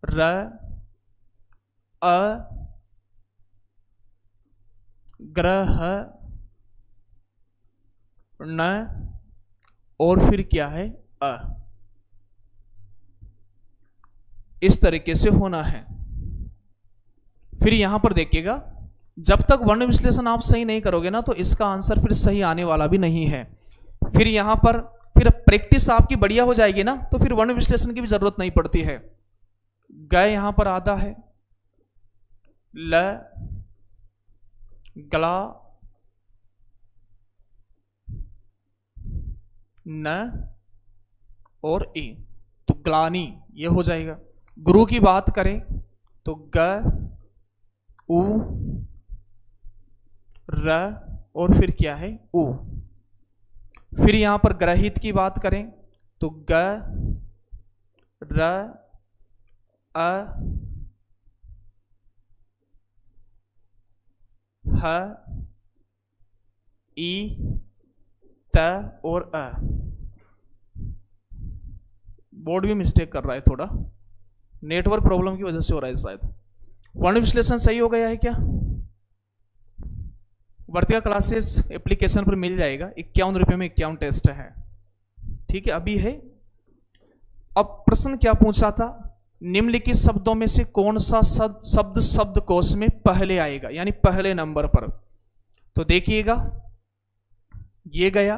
र, अ, ग्रह, न, और फिर क्या है? अ। इस तरीके से होना है। फिर यहां पर देखिएगा, जब तक वर्ण विश्लेषण आप सही नहीं करोगे ना, तो इसका आंसर फिर सही आने वाला भी नहीं है। फिर यहां पर फिर प्रैक्टिस आपकी बढ़िया हो जाएगी ना, तो फिर वर्ण विश्लेषण की भी जरूरत नहीं पड़ती है। ग यहां पर आधा है, ल, गला, न और ई, तो ग्लानी ये हो जाएगा। गुरु की बात करें तो ग, उ, र और फिर क्या है उ। फिर यहां पर ग्रहित की बात करें तो ग, र, अ, ह, ई, त और अ। बोर्ड भी मिस्टेक कर रहा है, थोड़ा नेटवर्क प्रॉब्लम की वजह से हो रहा है शायद। वर्ण विश्लेषण सही हो गया है क्या? वर्तिका क्लासेस एप्लीकेशन पर मिल जाएगा, 51 रुपये में 51 टेस्ट है, ठीक है अभी है। अब प्रश्न क्या पूछा था, निम्नलिखित शब्दों में से कौन सा शब्द शब्दकोश में पहले आएगा, यानी पहले नंबर पर। तो देखिएगा ये गया।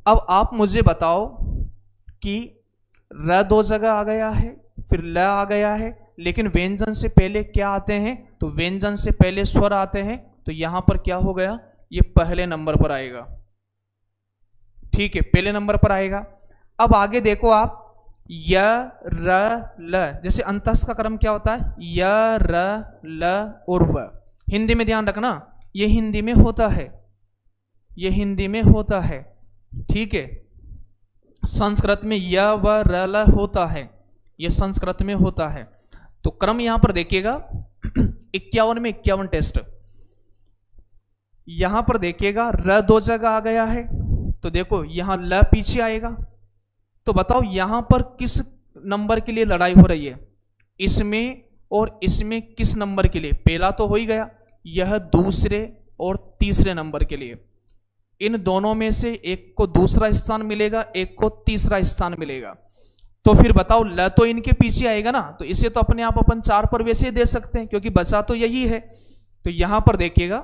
अब आप मुझे बताओ कि र 2 जगह आ गया है, फिर ल आ गया है, लेकिन व्यंजन से पहले क्या आते हैं, तो व्यंजन से पहले स्वर आते हैं, तो यहां पर क्या हो गया, ये पहले नंबर पर आएगा, ठीक है पहले नंबर पर आएगा। अब आगे देखो आप, य, र, ल, जैसे अंतस का क्रम क्या होता है, य, र, ल और व। हिंदी में ध्यान रखना, ये हिंदी में होता है, ये हिंदी में होता है, ठीक है। संस्कृत में य, व, र, ल होता है, ये संस्कृत में होता है। तो क्रम यहां पर देखिएगा 51 में 51 टेस्ट। यहां पर देखिएगा र 2 जगह आ गया है, तो देखो यहां ल पीछे आएगा। तो बताओ यहां पर किस नंबर के लिए लड़ाई हो रही है, इसमें और इसमें किस नंबर के लिए? पहला तो हो ही गया, यह दूसरे और तीसरे नंबर के लिए। इन दोनों में से एक को दूसरा स्थान मिलेगा, एक को तीसरा स्थान मिलेगा। तो फिर बताओ ल तो इनके पीछे आएगा ना, तो इसे तो अपने आप अपन 4 पर वैसे दे सकते हैं क्योंकि बचा तो यही है। तो यहां पर देखिएगा,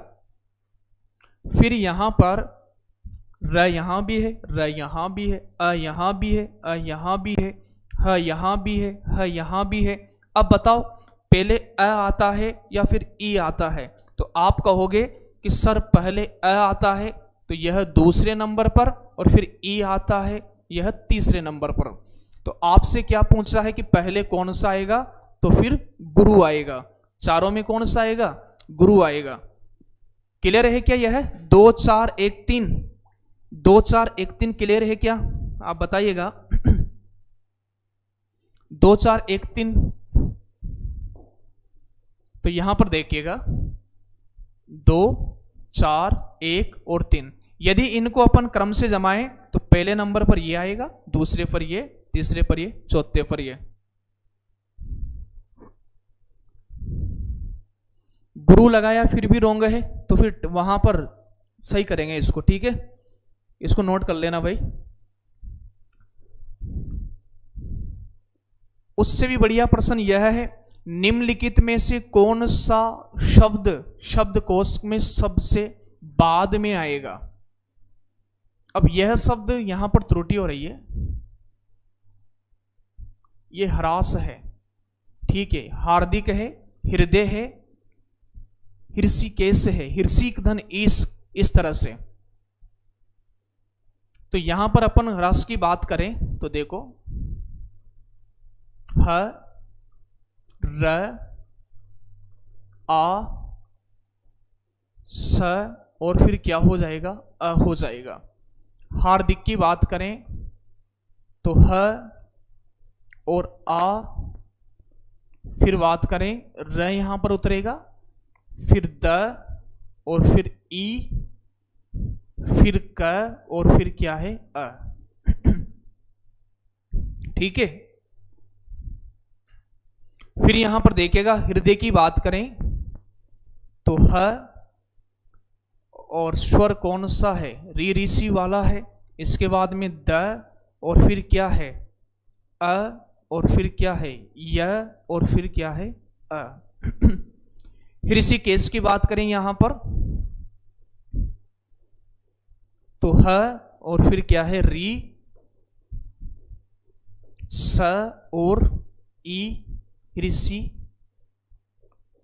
फिर यहां पर र यहां भी है, र यहां भी है, अ यहां भी है, अ यहां भी है, ह यहां भी है, ह यहां भी है। अब बताओ पहले अ आता है या फिर ई आता है? तो आप कहोगे कि सर पहले अ आता है तो यह दूसरे नंबर पर, और फिर ई आता है यह तीसरे नंबर पर। तो आपसे क्या पूछा है कि पहले कौन सा आएगा, तो फिर गुरु आएगा। चारों में कौन सा आएगा, गुरु आएगा। क्लियर है क्या? यह 2 4 1 3, 2 4 1 3 क्लियर है क्या? आप बताइएगा। 2 4 1 3। तो यहां पर देखिएगा 2 4 1 और 3। यदि इनको अपन क्रम से जमाएं तो पहले नंबर पर ये आएगा, दूसरे पर ये, तीसरे पर ये, चौथे पर ये। गुरु लगाया फिर भी रोंग है, तो फिर वहां पर सही करेंगे इसको, ठीक है। इसको नोट कर लेना भाई। उससे भी बढ़िया प्रश्न यह है, निम्नलिखित में से कौन सा शब्द शब्दकोश में सबसे बाद में आएगा? अब यह शब्द यहां पर त्रुटि हो रही है, यह ह्रास है, ठीक है। हार्दिक है, हृदय है, हृषिकेश है, हृषिक धन इस तरह से। तो यहां पर अपन ह्रास की बात करें तो देखो ह, र, आ, स और फिर क्या हो जाएगा, अ हो जाएगा। हार्दिक की बात करें तो ह और आ, फिर बात करें र यहां पर उतरेगा, फिर द और फिर ई, फिर क और फिर क्या है, अ, ठीक है। फिर यहां पर देखिएगा हृदय की बात करें तो ह और स्वर कौन सा है, री ऋषि वाला है। इसके बाद में द और फिर क्या है, अ और फिर क्या है, य और फिर क्या है, अ। ऋषिकेश की बात करें यहां पर तो ह और फिर क्या है री, स और ई, ऋषि,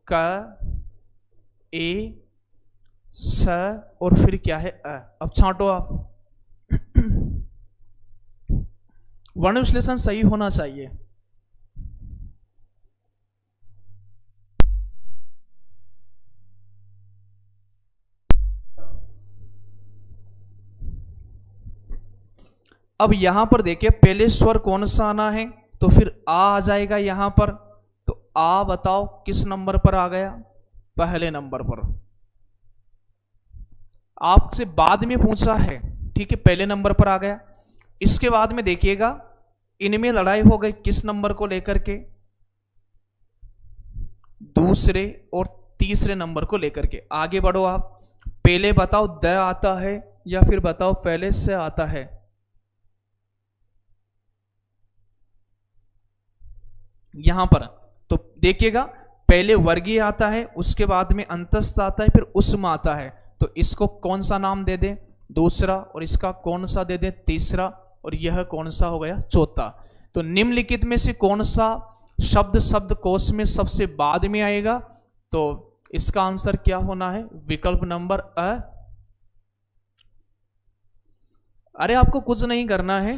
क, ए, स और फिर क्या है अ। अब छांटो आप। वर्ण विश्लेषण सही होना चाहिए। अब यहां पर देखिए पहले स्वर कौन सा आना है, तो फिर आ जाएगा यहां पर। तो आ बताओ किस नंबर पर आ गया, पहले नंबर पर। आपसे बाद में पूछा है, ठीक है, पहले नंबर पर आ गया। इसके बाद में देखिएगा इनमें लड़ाई हो गई किस नंबर को लेकर के, दूसरे और तीसरे नंबर को लेकर के। आगे बढ़ो आप, पहले बताओ द आता है या फिर बताओ पहले से आता है। यहां पर तो देखिएगा पहले वर्गीय आता है, उसके बाद में अंतस्थ आता है, फिर उसम आता है। तो इसको कौन सा नाम दे दे, दूसरा, और इसका कौन सा दे दे, तीसरा, और यह कौन सा हो गया, चौथा। तो निम्नलिखित में से कौन सा शब्द शब्दकोश में सबसे बाद में आएगा, तो इसका आंसर क्या होना है, विकल्प नंबर अ। अरे आपको कुछ नहीं करना है,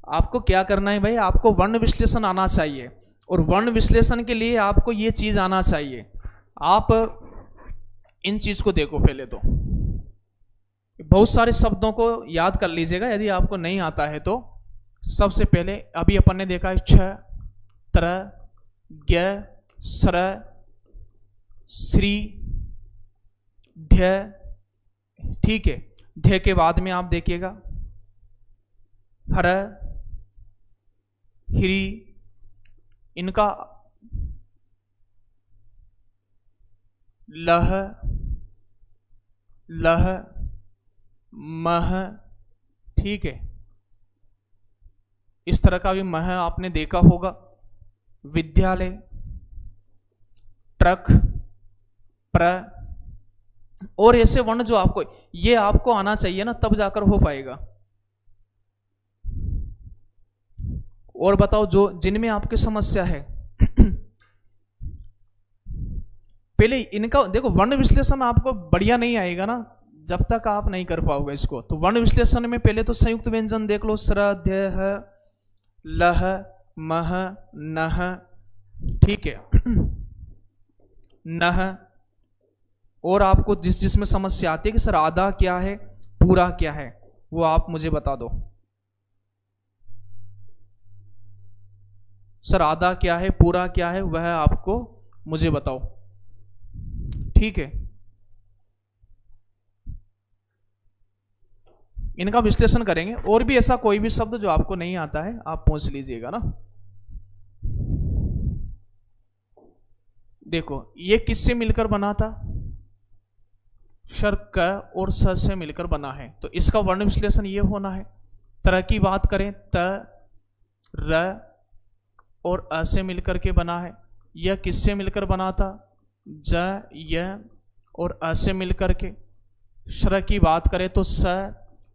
आपको क्या करना है भाई, आपको वर्ण विश्लेषण आना चाहिए। और वर्ण विश्लेषण के लिए आपको ये चीज आना चाहिए। आप इन चीज को देखो, पहले तो बहुत सारे शब्दों को याद कर लीजिएगा यदि आपको नहीं आता है तो। सबसे पहले अभी अपन ने देखा है छ, त्र, ज्ञ, स्र, श्री, ध्य, ठीक है। ध्य के बाद में आप देखिएगा हर, हिरी, इनका लह, लह, मह, ठीक है, इस तरह का भी मह आपने देखा होगा। विद्यालय, ट्रक, प्र, और ऐसे वर्ण जो आपको, ये आपको आना चाहिए ना, तब जाकर हो पाएगा। और बताओ जो जिनमें आपकी समस्या है पहले इनका देखो, वर्ण विश्लेषण आपको बढ़िया नहीं आएगा ना जब तक आप नहीं कर पाओगे इसको। तो वर्ण विश्लेषण में पहले तो संयुक्त व्यंजन देख लो, स्र, ध्य, लह, मह, नह, ठीक है, नह। और आपको जिस जिसमें समस्या आती है कि सर आधा क्या है, पूरा क्या है, वो आप मुझे बता दो। सर आधा क्या है, पूरा क्या है, वह आपको मुझे बताओ, ठीक है। इनका विश्लेषण करेंगे। और भी ऐसा कोई भी शब्द जो आपको नहीं आता है आप पूछ लीजिएगा ना। देखो ये किससे मिलकर बना था, शर, क और स से मिलकर बना है। तो इसका वर्ण विश्लेषण ये होना है। तरह की बात करें, त, र और अ से मिलकर के बना है। यह किससे मिलकर बना था, ज, य और अ से मिलकर के। श्र की बात करें तो स,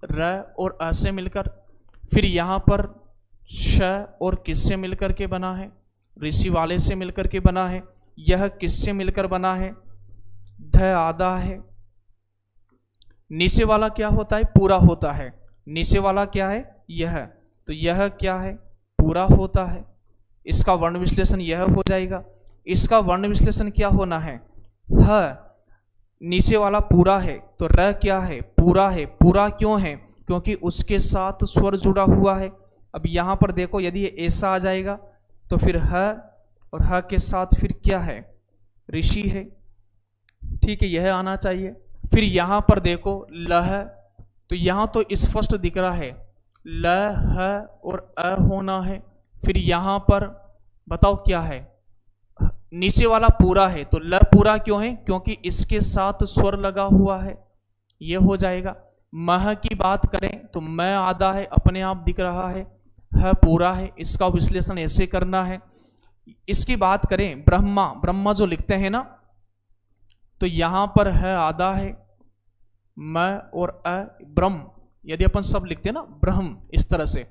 र और अ से मिलकर। फिर यहाँ पर श और किससे मिलकर के बना है, ऋषि वाले से मिलकर के बना है। यह किससे मिलकर बना है, ध आधा है। नीचे वाला क्या होता है, पूरा होता है। नीचे वाला क्या है, यह, तो यह क्या है, पूरा होता है। इसका वर्ण विश्लेषण यह हो जाएगा। इसका वर्ण विश्लेषण क्या होना है, ह, नीचे वाला पूरा है तो र क्या है, पूरा है। पूरा क्यों है, क्योंकि उसके साथ स्वर जुड़ा हुआ है। अब यहां पर देखो यदि ये ऐसा आ जाएगा तो फिर ह, और ह के साथ फिर क्या है, ऋषि है, ठीक है, यह आना चाहिए। फिर यहां पर देखो लह, तो यहां तो स्पष्ट दिख रहा है ल, ह और अ होना है। फिर यहां पर बताओ क्या है, नीचे वाला पूरा है तो ल पूरा क्यों है, क्योंकि इसके साथ स्वर लगा हुआ है, यह हो जाएगा। मह की बात करें तो मैं आधा है, अपने आप दिख रहा है, ह पूरा है। इसका विश्लेषण ऐसे करना है। इसकी बात करें ब्रह्मा, ब्रह्मा जो लिखते हैं ना, तो यहां पर है आधा है, म और अ, ब्रह्म, यदि अपन सब लिखते हैं ना ब्रह्म इस तरह से।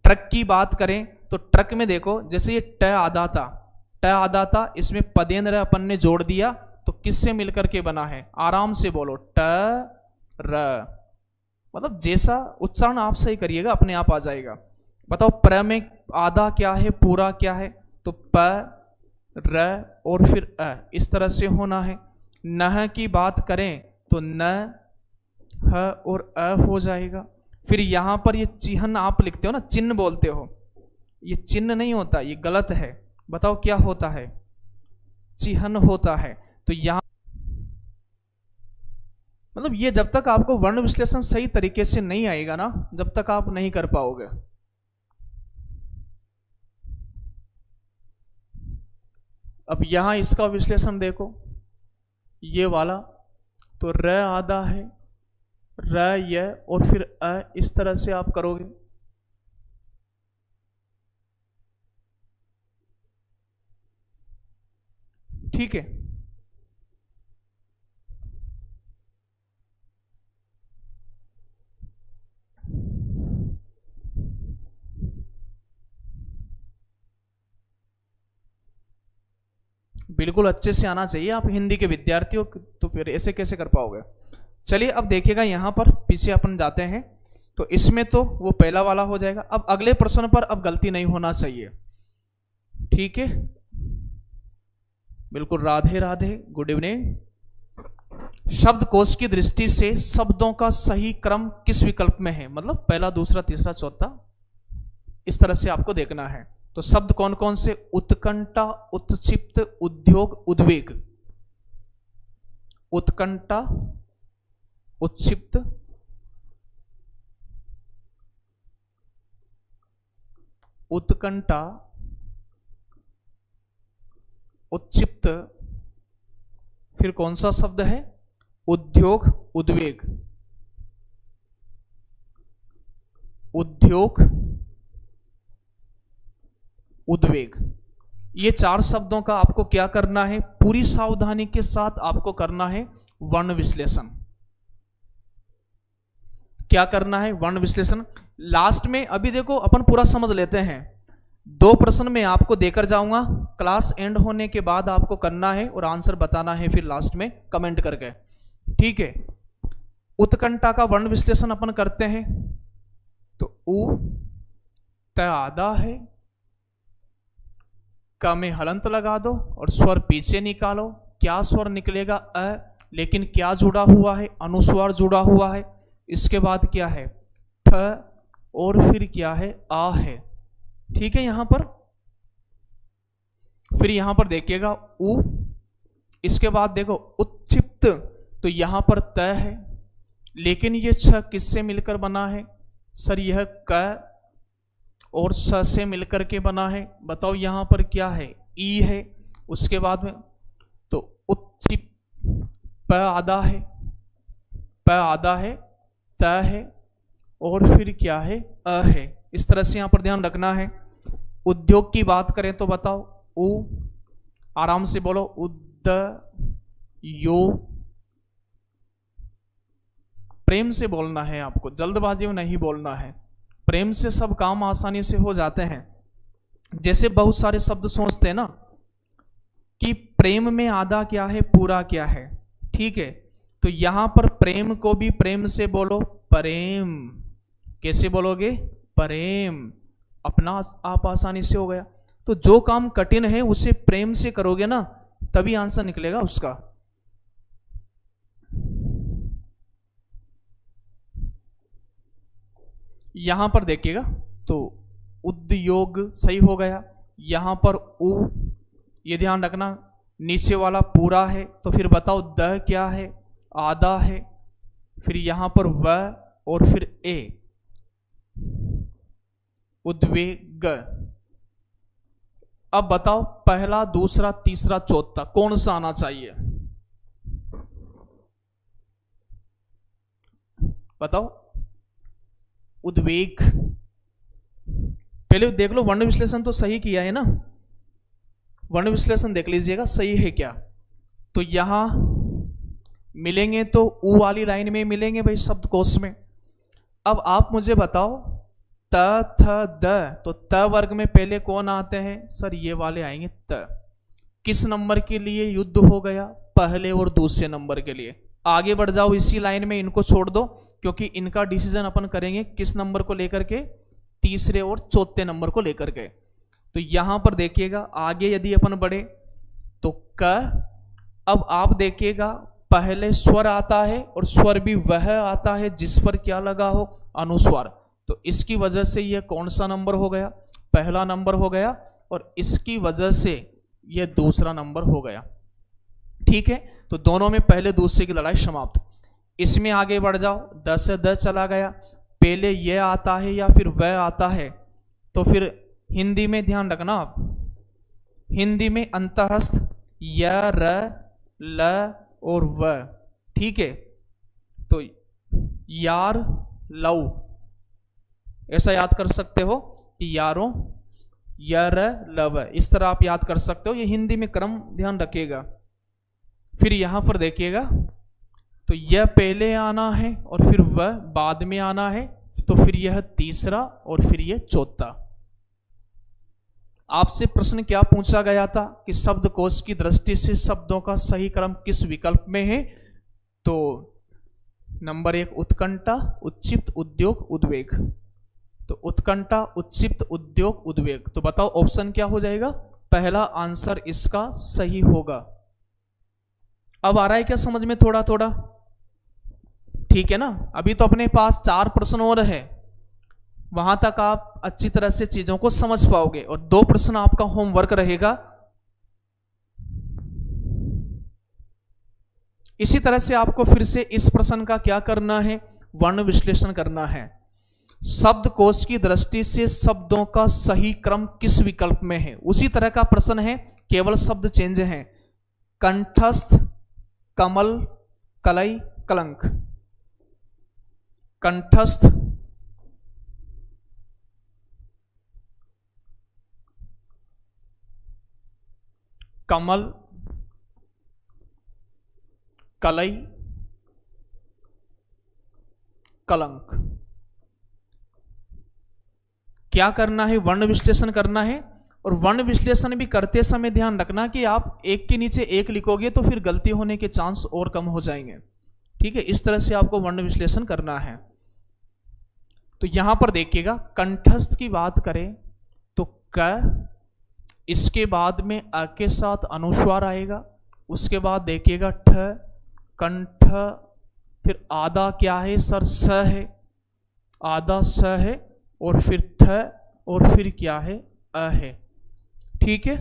ट्रक की बात करें तो ट्रक में देखो जैसे ये ट आधा था, ट आधा था, इसमें पदेन्द्र अपन ने जोड़ दिया तो किससे मिलकर के बना है, आराम से बोलो ट र, मतलब जैसा उच्चारण आप सही करिएगा अपने आप आ जाएगा। बताओ प्र में आधा क्या है, पूरा क्या है, तो प र और फिर अ, इस तरह से होना है। नह की बात करें तो न ह और अ हो जाएगा। फिर यहां पर ये चिन्ह आप लिखते हो ना, चिन्ह बोलते हो, ये चिन्ह नहीं होता, ये गलत है। बताओ क्या होता है, चिन्ह होता है। तो यहां मतलब ये जब तक आपको वर्ण विश्लेषण सही तरीके से नहीं आएगा ना, जब तक आप नहीं कर पाओगे। अब यहां इसका विश्लेषण देखो, ये वाला तो र आधा है, र य और फिर अ, इस तरह से आप करोगे। ठीक है, बिल्कुल अच्छे से आना चाहिए, आप हिंदी के विद्यार्थी हो तो फिर ऐसे कैसे कर पाओगे। चलिए अब देखिएगा यहां पर पीछे अपन जाते हैं, तो इसमें तो वो पहला वाला हो जाएगा। अब अगले प्रश्न पर अब गलती नहीं होना चाहिए, ठीक है, बिल्कुल। Radhe Radhe, good evening. शब्दकोश की दृष्टि से शब्दों का सही क्रम किस विकल्प में है, मतलब पहला, दूसरा, तीसरा, चौथा, इस तरह से आपको देखना है। तो शब्द कौन कौन से, उत्कंठा, उत्क्षिप्त, उद्योग, उद्वेग। उत्कंठा, उत्क्षिप्त, उत्कंठा, उत्क्षिप्त, फिर कौन सा शब्द है, उद्योग, उद्वेग। उद्योग, उद्वेग, ये चार शब्दों का आपको क्या करना है, पूरी सावधानी के साथ आपको करना है वर्ण विश्लेषण। क्या करना है, वर्ण विश्लेषण। लास्ट में अभी देखो अपन पूरा समझ लेते हैं, 2 प्रश्न मैं आपको देकर जाऊंगा, क्लास एंड होने के बाद आपको करना है और आंसर बताना है फिर लास्ट में कमेंट करके, ठीक है। उत्कंठा का वर्ण विश्लेषण अपन करते हैं, तो उ त आधा है, क में हलंत लगा दो और स्वर पीछे निकालो। क्या स्वर निकलेगा, अ, लेकिन क्या जुड़ा हुआ है, अनुस्वार जुड़ा हुआ है। इसके बाद क्या है, ठ और फिर क्या है, आ है, ठीक है। यहां पर फिर यहां पर देखिएगा उ, इसके बाद देखो उत्क्षिप्त, तो यहां पर त है, लेकिन ये छ किससे मिलकर बना है, सर यह क और स से मिलकर के बना है। बताओ यहां पर क्या है, ई है। उसके बाद में तो उत्क्षिप्त, प आधा है, प आधा है, त है और फिर क्या है, अ है। इस तरह से यहां पर ध्यान रखना है। उद्योग की बात करें तो बताओ उ, आराम से बोलो, उद्द यो, प्रेम से बोलना है आपको, जल्दबाजी में नहीं बोलना है, प्रेम से सब काम आसानी से हो जाते हैं। जैसे बहुत सारे शब्द सोचते हैं ना कि प्रेम में आधा क्या है, पूरा क्या है, ठीक है। तो यहां पर प्रेम को भी प्रेम से बोलो, प्रेम, कैसे बोलोगे, प्रेम, अपना आप आसानी से हो गया। तो जो काम कठिन है उसे प्रेम से करोगे ना, तभी आंसर निकलेगा उसका। यहां पर देखिएगा तो उद्योग सही हो गया, यहां पर उ, ये ध्यान रखना, नीचे वाला पूरा है, तो फिर बताओ द क्या है, आधा है, फिर यहां पर व और फिर ए, उद्वेग। अब बताओ पहला, दूसरा, तीसरा, चौथा कौन सा आना चाहिए, बताओ। उद्वेग, पहले देख लो वर्ण विश्लेषण तो सही किया है ना, वर्ण विश्लेषण देख लीजिएगा सही है क्या। तो यहां मिलेंगे तो ऊ वाली लाइन में मिलेंगे भाई शब्दकोश में। अब आप मुझे बताओ त थ द, तो त वर्ग में पहले कौन आते हैं सर, ये वाले आएंगे त। किस नंबर के लिए युद्ध हो गया, पहले और दूसरे नंबर के लिए। आगे बढ़ जाओ इसी लाइन में, इनको छोड़ दो क्योंकि इनका डिसीजन अपन करेंगे किस नंबर को लेकर के, तीसरे और चौथे नंबर को लेकर के। तो यहां पर देखिएगा आगे यदि अपन बढ़े तो क, अब आप देखिएगा पहले स्वर आता है और स्वर भी वह आता है जिस पर क्या लगा हो, अनुस्वार। तो इसकी वजह से यह कौन सा नंबर हो गया, पहला नंबर हो गया, और इसकी वजह से यह दूसरा नंबर हो गया। ठीक है, तो दोनों में पहले दूसरे की लड़ाई समाप्त। इसमें आगे बढ़ जाओ, 10 से 10 चला गया, पहले यह आता है या फिर वह आता है, तो फिर हिंदी में ध्यान रखना आप, हिंदी में अंतरस्थ य र ल और व। ठीक है, तो यार लव ऐसा याद कर सकते हो कि यारों यर लव, इस तरह आप याद कर सकते हो। ये हिंदी में क्रम ध्यान रखिएगा। फिर यहां पर देखिएगा तो यह पहले आना है और फिर वह बाद में आना है, तो फिर यह तीसरा और फिर यह चौथा। आपसे प्रश्न क्या पूछा गया था कि शब्दकोश की दृष्टि से शब्दों का सही क्रम किस विकल्प में है, तो नंबर 1 उत्कंठा, उत्क्षिप्त, उद्योग, उद्वेग। तो उत्कंठा, उत्क्षिप्त, उद्योग, उद्वेग। तो बताओ ऑप्शन क्या हो जाएगा, पहला आंसर इसका सही होगा। अब आ रहा है क्या समझ में थोड़ा थोड़ा, ठीक है ना। अभी तो अपने पास 4 प्रश्न और है, वहां तक आप अच्छी तरह से चीजों को समझ पाओगे, और 2 प्रश्न आपका होमवर्क रहेगा। इसी तरह से आपको फिर से इस प्रश्न का क्या करना है, वर्ण विश्लेषण करना है। शब्दकोश की दृष्टि से शब्दों का सही क्रम किस विकल्प में है, उसी तरह का प्रश्न है, केवल शब्द चेंज है। कंठस्थ, कमल, कलई, कलंक। कंठस्थ, कमल, कलई, कलंक। क्या करना है, वर्ण विश्लेषण करना है। और वर्ण विश्लेषण भी करते समय ध्यान रखना कि आप एक के नीचे एक लिखोगे तो फिर गलती होने के चांस और कम हो जाएंगे। ठीक है, इस तरह से आपको वर्ण विश्लेषण करना है। तो यहां पर देखिएगा कंठस्थ की बात करें तो क, इसके बाद में अ के साथ अनुस्वार आएगा, उसके बाद देखिएगा ठ, कंठ, फिर आधा क्या है सर, स है, आधा स है, और फिर थ, और फिर क्या है, अ है। ठीक है,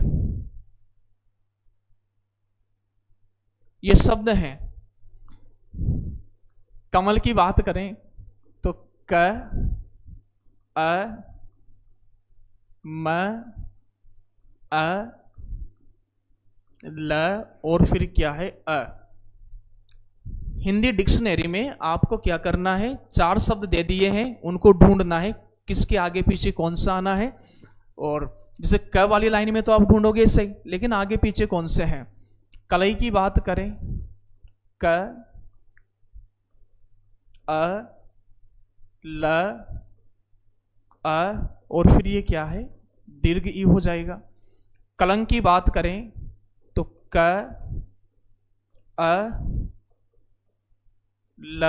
ये शब्द हैं। कमल की बात करें तो क, अ, म, अ, ल, और फिर क्या है, अ। हिंदी डिक्शनरी में आपको क्या करना है, 4 शब्द दे दिए हैं, उनको ढूंढना है किसके आगे पीछे कौन सा आना है। और जैसे क वाली लाइन में तो आप ढूंढोगे सही, लेकिन आगे पीछे कौन से हैं। कलई की बात करें, क, अ, ल, अ, और फिर ये क्या है, दीर्घ ई हो जाएगा। कलंक की बात करें तो क, अ, ल,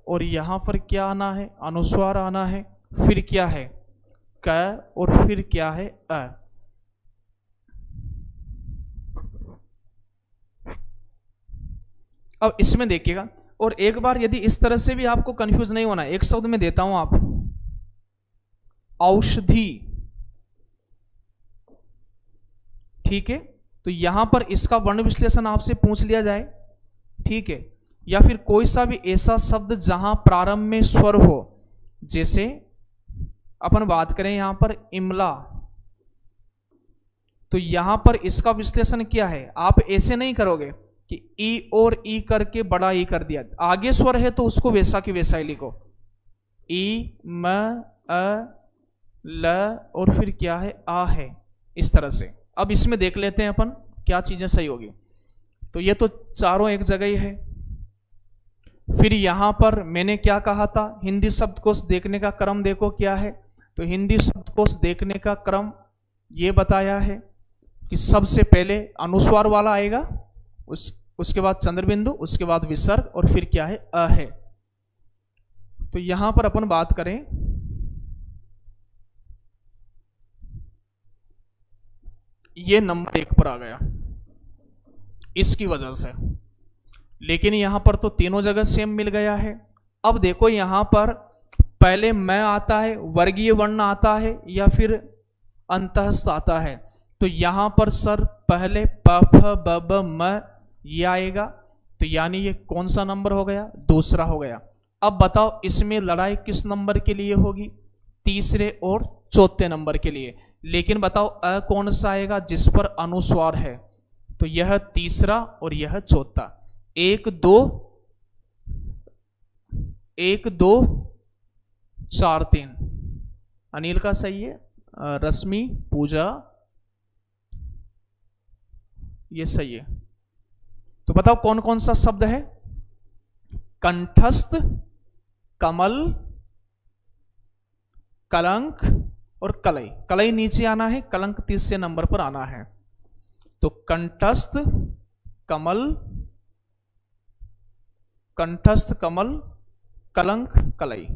और यहां पर क्या आना है, अनुस्वार आना है, फिर क्या है, क, और फिर क्या है, अ। अब इसमें देखिएगा, और एक बार यदि इस तरह से भी आपको कंफ्यूज नहीं होना है, एक शब्द में देता हूं, आप औषधि। ठीक है, तो यहां पर इसका वर्ण विश्लेषण आपसे पूछ लिया जाए, ठीक है, या फिर कोई सा भी ऐसा शब्द जहां प्रारंभ में स्वर हो, जैसे अपन बात करें यहां पर इमला, तो यहां पर इसका विश्लेषण क्या है, आप ऐसे नहीं करोगे कि ई और ई करके बड़ा ई कर दिया, आगे स्वर है तो उसको वैसा की वैसा ही लिखो, ई, म, अ, ल, और फिर क्या है, आ है, इस तरह से। अब इसमें देख लेते हैं अपन क्या चीजें सही होगी। तो ये तो चारों एक जगह ही है, फिर यहां पर मैंने क्या कहा था, हिंदी शब्दकोश देखने का क्रम देखो क्या है। तो हिंदी शब्दकोश देखने का क्रम ये बताया है कि सबसे पहले अनुस्वार वाला आएगा, उसके बाद चंद्रबिंदु, उसके बाद विसर्ग, और फिर क्या है, अ है। तो यहां पर अपन बात करें, ये नंबर 1 पर आ गया इसकी वजह से, लेकिन यहां पर तो तीनों जगह सेम मिल गया है। अब देखो यहां पर पहले मैं आता है, वर्गीय वर्ण आता है, या फिर अंतःस्थ आता है। तो यहां पर सर पहले प फ ब ब म ये आएगा, तो यानी ये कौन सा नंबर हो गया, दूसरा हो गया। अब बताओ इसमें लड़ाई किस नंबर के लिए होगी, तीसरे और चौथे नंबर के लिए। लेकिन बताओ अ कौन सा आएगा, जिस पर अनुस्वार है, तो यह तीसरा और यह चौथा। 1 2 1 2 4 3 अनिल का सही है, रश्मि, पूजा ये सही है। तो बताओ कौन कौन सा शब्द है, कंठस्थ, कमल, कलंक और कलई। कलई नीचे आना है, कलंक तीसरे नंबर पर आना है। तो कंठस्थ कमल, कंठस्थ कमल, कलंक कलई,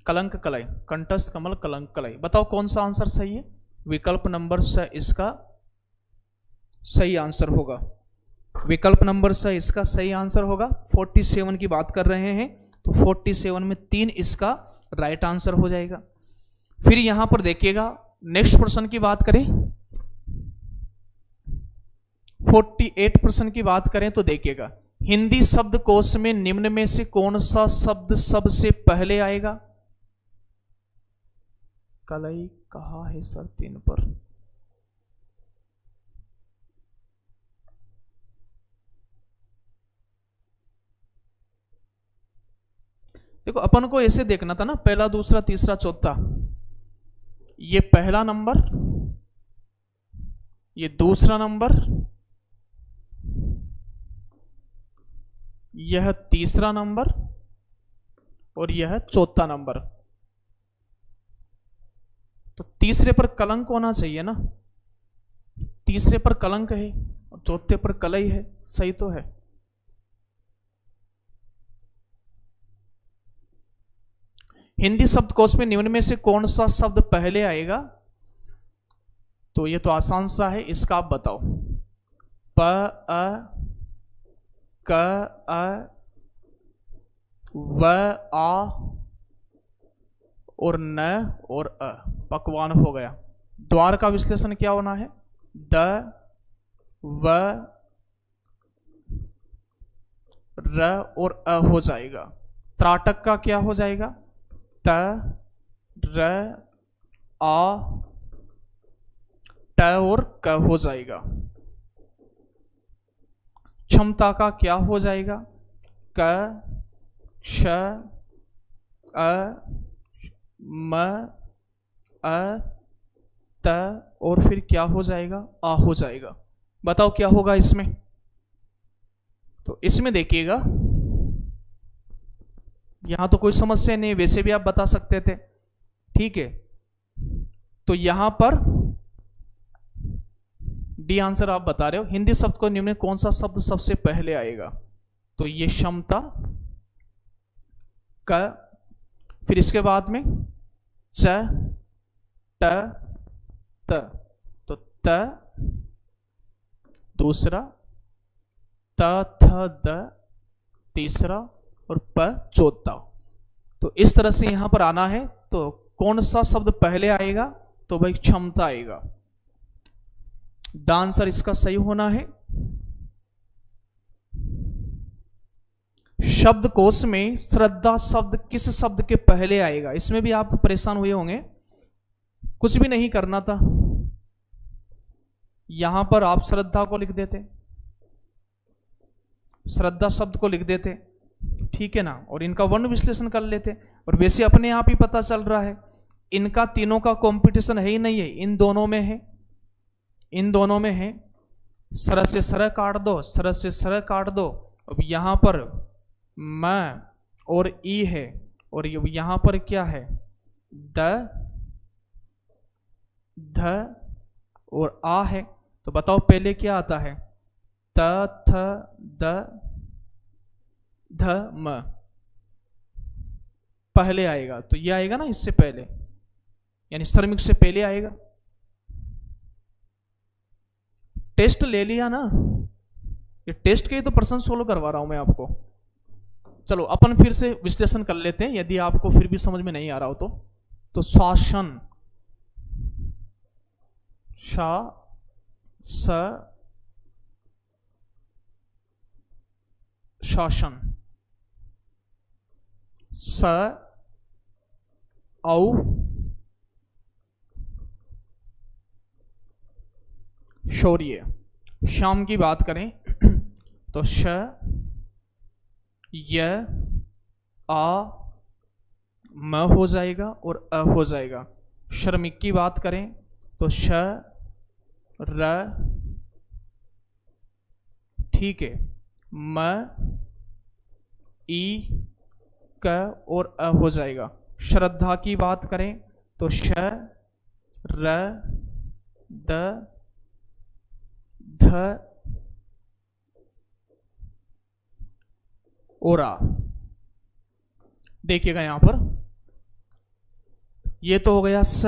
कलंक कलई, कंठस्थ कमल कलंक कलई। बताओ कौन सा आंसर सही है, विकल्प नंबर से इसका सही आंसर होगा। विकल्प नंबर से इसका सही आंसर होगा। 47 की बात कर रहे हैं, तो 47 में 3 इसका राइट आंसर हो जाएगा। फिर यहां पर देखिएगा नेक्स्ट प्रश्न की बात करें, 48% की बात करें तो देखिएगा, हिंदी शब्दकोश में निम्न में से कौन सा शब्द सबसे पहले आएगा। कलई कहाँ है सर, 3 पर। देखो अपन को ऐसे देखना था ना, पहला दूसरा तीसरा चौथा, ये पहला नंबर, ये दूसरा नंबर, यह तीसरा नंबर और यह चौथा नंबर। तो तीसरे पर कलंक होना चाहिए ना, तीसरे पर कलंक है और चौथे पर कलई है, सही तो है। हिंदी शब्दकोश में निम्न में से कौन सा शब्द पहले आएगा, तो ये तो आसान सा है, इसका आप बताओ। प अ क अ व आ और न और अ, पकवान हो गया। द्वार का विश्लेषण क्या होना है, द व र और अ हो जाएगा। त्राटक का क्या हो जाएगा, त र आ ट और क हो जाएगा। क्षमता का क्या हो जाएगा, क श अ म अ त और फिर क्या हो जाएगा, आ हो जाएगा। बताओ क्या होगा इसमें। तो इसमें देखिएगा यहां तो कोई समस्या नहीं, वैसे भी आप बता सकते थे, ठीक है। तो यहां पर डी आंसर आप बता रहे हो। हिंदी शब्द को निम्न में कौन सा शब्द सबसे पहले आएगा, तो ये क्षमता क, फिर इसके बाद में च ट त, तो त दूसरा, त थ द तीसरा और प चौथा। तो इस तरह से यहां पर आना है। तो कौन सा शब्द पहले आएगा, तो भाई क्षमता आएगा। द आंसर इसका सही होना है। शब्दकोश में श्रद्धा शब्द किस शब्द के पहले आएगा, इसमें भी आप परेशान हुए होंगे। कुछ भी नहीं करना था, यहां पर आप श्रद्धा को लिख देते, श्रद्धा शब्द को लिख देते, ठीक है ना, और इनका वर्ण विश्लेषण कर लेते। और वैसे अपने आप ही पता चल रहा है, इनका तीनों का कंपटीशन है ही नहीं है, इन दोनों में है, इन दोनों में है। सर से सर काट दो, सर से सर काट दो। अब यहाँ पर म और ई है, और यहाँ पर क्या है, द, ध और आ है। तो बताओ पहले क्या आता है, त, थ, द, ध, म पहले आएगा। तो ये आएगा ना इससे पहले, यानी श्रमिक से पहले आएगा। टेस्ट ले लिया ना, ये टेस्ट के ही तो प्रश्न सोल्व करवा रहा हूं मैं आपको। चलो अपन फिर से विश्लेषण कर लेते हैं, यदि आपको फिर भी समझ में नहीं आ रहा हो तो शासन, शा, स, शासन, स, औ, शौर्य। शाम की बात करें तो श, य, आ, म हो जाएगा और अ हो जाएगा। श्रमिक की बात करें तो श, र, ठीक है, म, ई, क और अ हो जाएगा। श्रद्धा की बात करें तो श, र, द, ध और आ। देखिएगा यहां पर, ये तो हो गया स।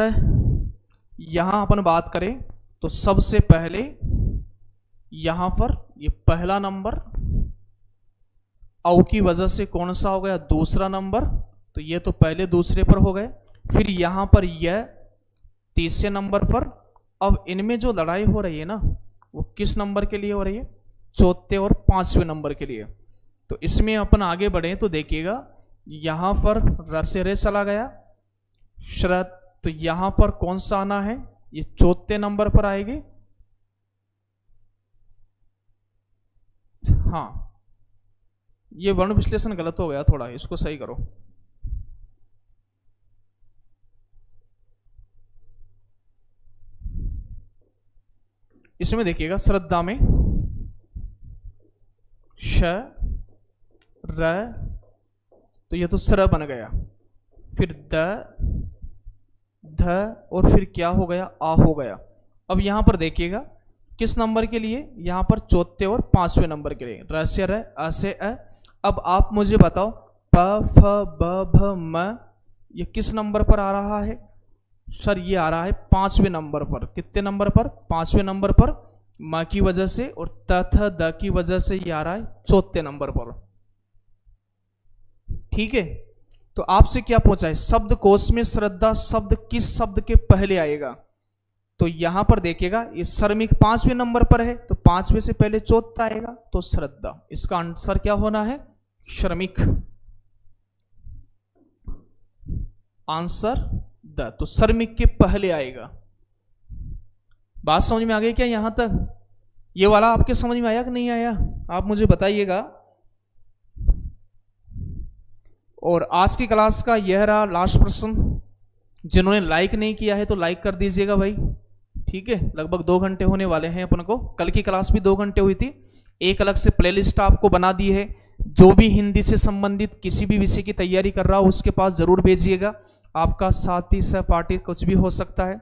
यहां अपन बात करें तो सबसे पहले यहां पर ये पहला नंबर औ की वजह से कौन सा हो गया, दूसरा नंबर। तो ये तो पहले दूसरे पर हो गए। फिर यहां पर यह तीसरे नंबर पर। अब इनमें जो लड़ाई हो रही है ना, वो किस नंबर के लिए हो रही है, चौथे और पांचवें नंबर के लिए। तो इसमें अपन आगे बढ़े तो देखिएगा, यहां पर र से रे चला गया, श्रद्ध, तो यहां पर कौन सा आना है, ये चौथे नंबर पर आएगी। हाँ, ये वर्ण विश्लेषण गलत हो गया थोड़ा, इसको सही करो। इसमें देखिएगा, श्रद्धा में श, र, तो ये तो स्र बन गया, फिर द, ध और फिर क्या हो गया, आ हो गया। अब यहां पर देखिएगा किस नंबर के लिए, यहां पर चौथे और पांचवें नंबर के लिए, र से र, अ से अ। अब आप मुझे बताओ प, फ, ब, भ, म ये किस नंबर पर आ रहा है, सर ये आ रहा है पांचवें नंबर पर। कितने नंबर पर, पांचवें नंबर पर, म की वजह से, और त, थ, द की वजह से ये आ रहा है चौथे नंबर पर। ठीक है, तो आपसे क्या पूछा है, शब्द कोश में श्रद्धा शब्द किस शब्द के पहले आएगा। तो यहां पर देखिएगा, ये श्रमिक पांचवें नंबर पर है, तो पांचवें से पहले चौथा आएगा, तो श्रद्धा। इसका आंसर क्या होना है, श्रमिक। आंसर द, तो श्रमिक के पहले आएगा। बात समझ में आ गई क्या यहां तक, ये वाला आपके समझ में आया कि नहीं आया, आप मुझे बताइएगा। और आज की क्लास का यह रहा लास्ट प्रश्न। जिन्होंने लाइक नहीं किया है तो लाइक कर दीजिएगा भाई, ठीक है। लगभग 2 घंटे होने वाले हैं अपन को, कल की क्लास भी 2 घंटे हुई थी। एक अलग से प्लेलिस्ट आपको बना दी है, जो भी हिंदी से संबंधित किसी भी विषय की तैयारी कर रहा हो उसके पास जरूर भेजिएगा। आपका साथी सहपाठी कुछ भी हो सकता है,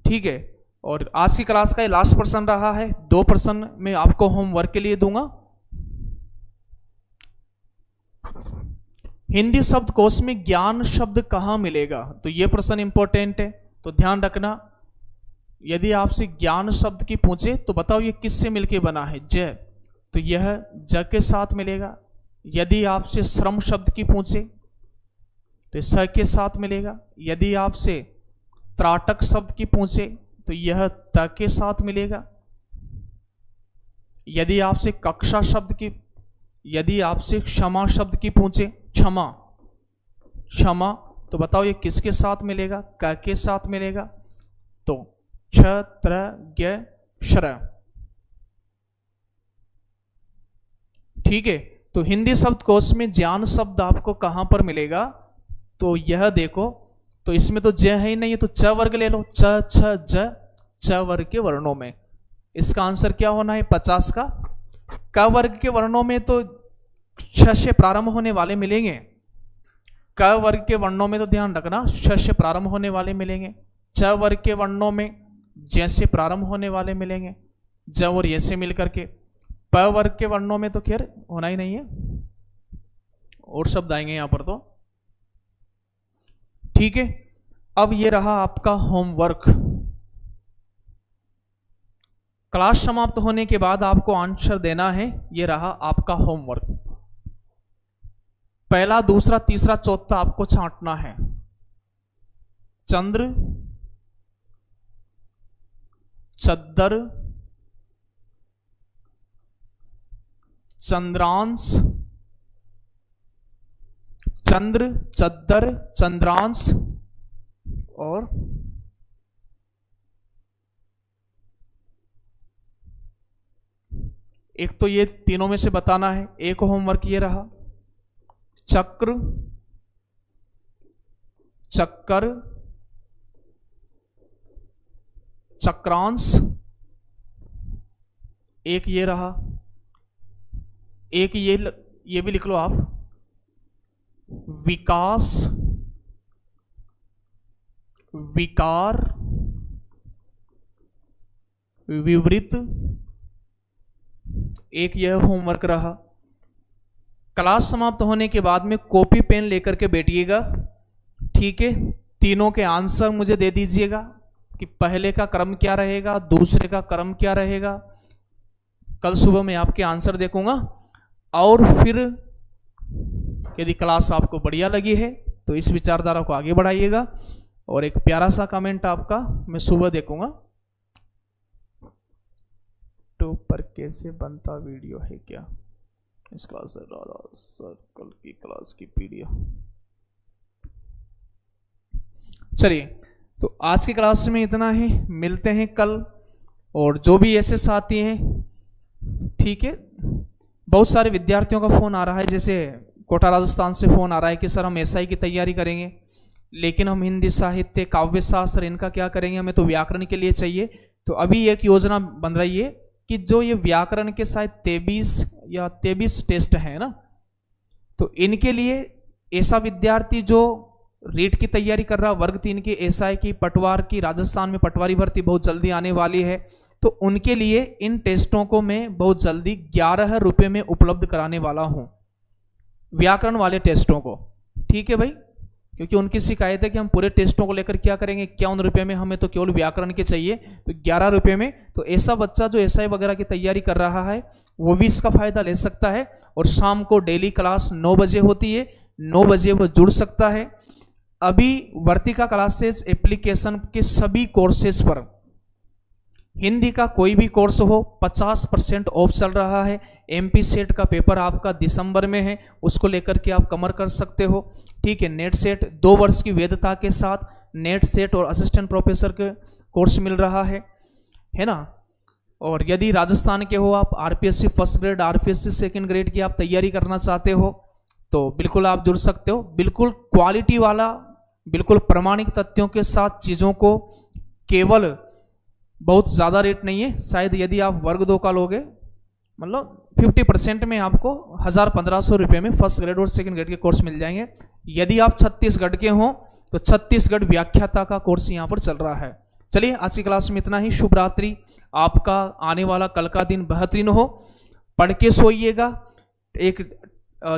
ठीक है। और आज की क्लास का ये लास्ट प्रश्न रहा है, 2 प्रश्न मैं आपको होमवर्क के लिए दूंगा। हिंदी शब्द कोश में ज्ञान शब्द कहां मिलेगा, तो यह प्रश्न इंपॉर्टेंट है, तो ध्यान रखना। यदि आपसे ज्ञान शब्द की पूछे तो बताओ ये किससे मिलके बना है, ज, तो यह ज के साथ मिलेगा। यदि आपसे श्रम शब्द की पूछे तो स के साथ मिलेगा। यदि आपसे त्राटक शब्द की पूछे तो यह त के साथ मिलेगा। यदि आपसे कक्षा शब्द की, यदि आपसे क्षमा शब्द की पूछे, क्षमा, क्षमा, तो बताओ ये किसके साथ मिलेगा, क के साथ मिलेगा। तो क्ष, त्र, ज्ञ, श्र, ठीक है। तो हिंदी शब्द कोश में ज्ञान शब्द आपको कहां पर मिलेगा, तो यह देखो, तो इसमें तो ज है ही नहीं है, तो च वर्ग ले लो, च, छ, ज, च वर्ग के वर्णों में। इसका आंसर क्या होना है 50 का। क वर्ग के वर्णों में तो श से प्रारंभ होने वाले मिलेंगे। क वर्ग के वर्णों में तो ध्यान रखना श से प्रारंभ होने वाले मिलेंगे। च वर्ग के वर्णों में जैसे प्रारंभ होने वाले मिलेंगे, ज और ये से मिलकर के। प वर्ग के वर्णों में तो खैर होना ही नहीं है, और शब्द आएंगे यहां पर तो। ठीक है, अब ये रहा आपका होमवर्क। क्लास समाप्त होने के बाद आपको आंसर देना है, ये रहा आपका होमवर्क। पहला, दूसरा, तीसरा, चौथा आपको छांटना है। चंद्र, चद्दर, चंद्रांश, चंद्र, चद्दर, चंद्रांश और एक तो ये तीनों में से बताना है। एक होमवर्क ये रहा, चक्र, चक्कर, चक्रांश, एक ये रहा। एक ये भी लिख लो आप, विकास, विकार, विवृत, एक यह होमवर्क रहा। क्लास समाप्त होने के बाद में कॉपी पेन लेकर के बैठिएगा। ठीक है, तीनों के आंसर मुझे दे दीजिएगा कि पहले का क्रम क्या रहेगा, दूसरे का क्रम क्या रहेगा। कल सुबह मैं आपके आंसर देखूंगा, और फिर यदि क्लास आपको बढ़िया लगी है तो इस विचारधारा को आगे बढ़ाइएगा, और एक प्यारा सा कमेंट आपका मैं सुबह देखूंगा। तो पर कैसे बनता वीडियो है क्या इस क्लास सर्कल की क्लास की पीडीएफ। चलिए, तो आज की क्लास में इतना ही, मिलते हैं कल। और जो भी ऐसे साथी हैं, ठीक है, बहुत सारे विद्यार्थियों का फोन आ रहा है, जैसे कोटा राजस्थान से फोन आ रहा है कि सर हम एसआई की तैयारी करेंगे, लेकिन हम हिंदी साहित्य, काव्य शास्त्र, इनका क्या करेंगे, हमें तो व्याकरण के लिए चाहिए। तो अभी एक योजना बन रही है कि जो ये व्याकरण के शायद 23 टेस्ट है ना, तो इनके लिए ऐसा विद्यार्थी जो रीट की तैयारी कर रहा, वर्ग 3 की, एसआई की, पटवार की, राजस्थान में पटवारी भर्ती बहुत जल्दी आने वाली है, तो उनके लिए इन टेस्टों को मैं बहुत जल्दी 11 रुपये में उपलब्ध कराने वाला हूं, व्याकरण वाले टेस्टों को। ठीक है भाई, क्योंकि उनकी शिकायत है कि हम पूरे टेस्टों को लेकर क्या करेंगे, 51 रुपये में, हमें तो केवल व्याकरण के चाहिए, तो 11 रुपये में। तो ऐसा बच्चा जो एसआई वगैरह की तैयारी कर रहा है वो भी इसका फायदा ले सकता है। और शाम को डेली क्लास 9 बजे होती है, 9 बजे वो जुड़ सकता है। अभी वर्तिका क्लासेस एप्लीकेशन के सभी कोर्सेज पर हिंदी का कोई भी कोर्स हो 50% ऑफ चल रहा है। एमपी सेट का पेपर आपका दिसंबर में है, उसको लेकर के आप कवर कर सकते हो। ठीक है, नेट सेट 2 वर्ष की वैधता के साथ नेट सेट और असिस्टेंट प्रोफेसर के कोर्स मिल रहा है ना। और यदि राजस्थान के हो आप, RPSC first grade, RPSC second grade की आप तैयारी करना चाहते हो, तो बिल्कुल आप जुड़ सकते हो। बिल्कुल क्वालिटी वाला, बिल्कुल प्रमाणिक तथ्यों के साथ चीज़ों को, केवल बहुत ज़्यादा रेट नहीं है। शायद यदि आप वर्ग 2 का लोगे, मतलब 50% में आपको 1000-1500 रुपये में फर्स्ट ग्रेड और सेकंड ग्रेड के कोर्स मिल जाएंगे। यदि आप छत्तीसगढ़ के हों तो छत्तीसगढ़ व्याख्याता का कोर्स यहाँ पर चल रहा है। चलिए, आज की क्लास में इतना ही। शुभ रात्रि। आपका आने वाला कल का दिन बेहतरीन हो। पढ़ के सोइएगा, एक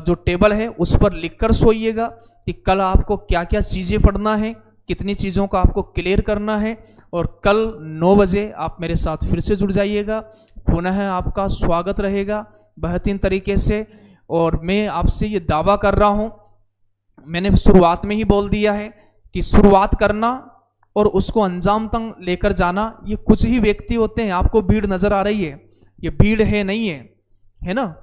जो टेबल है उस पर लिखकर सोइएगा कि कल आपको क्या क्या चीज़ें पढ़ना है, कितनी चीज़ों का आपको क्लियर करना है। और कल 9 बजे आप मेरे साथ फिर से जुड़ जाइएगा। पुनः आपका स्वागत रहेगा बेहतरीन तरीके से। और मैं आपसे ये दावा कर रहा हूँ, मैंने शुरुआत में ही बोल दिया है कि शुरुआत करना और उसको अंजाम तक लेकर जाना, ये कुछ ही व्यक्ति होते हैं। आपको भीड़ नजर आ रही है, ये भीड़ है नहीं है ना।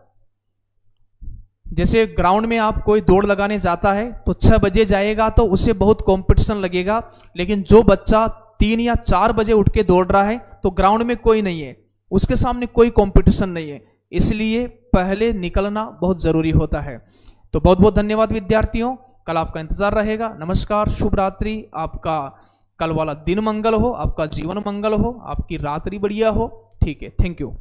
जैसे ग्राउंड में आप कोई दौड़ लगाने जाता है तो 6 बजे जाएगा तो उसे बहुत कंपटीशन लगेगा, लेकिन जो बच्चा 3 या 4 बजे उठ के दौड़ रहा है तो ग्राउंड में कोई नहीं है, उसके सामने कोई कंपटीशन नहीं है। इसलिए पहले निकलना बहुत जरूरी होता है। तो बहुत बहुत धन्यवाद विद्यार्थियों, कल आपका इंतजार रहेगा। नमस्कार, शुभ रात्रि। आपका कल वाला दिन मंगल हो, आपका जीवन मंगल हो, आपकी रात्रि बढ़िया हो। ठीक है, थैंक यू।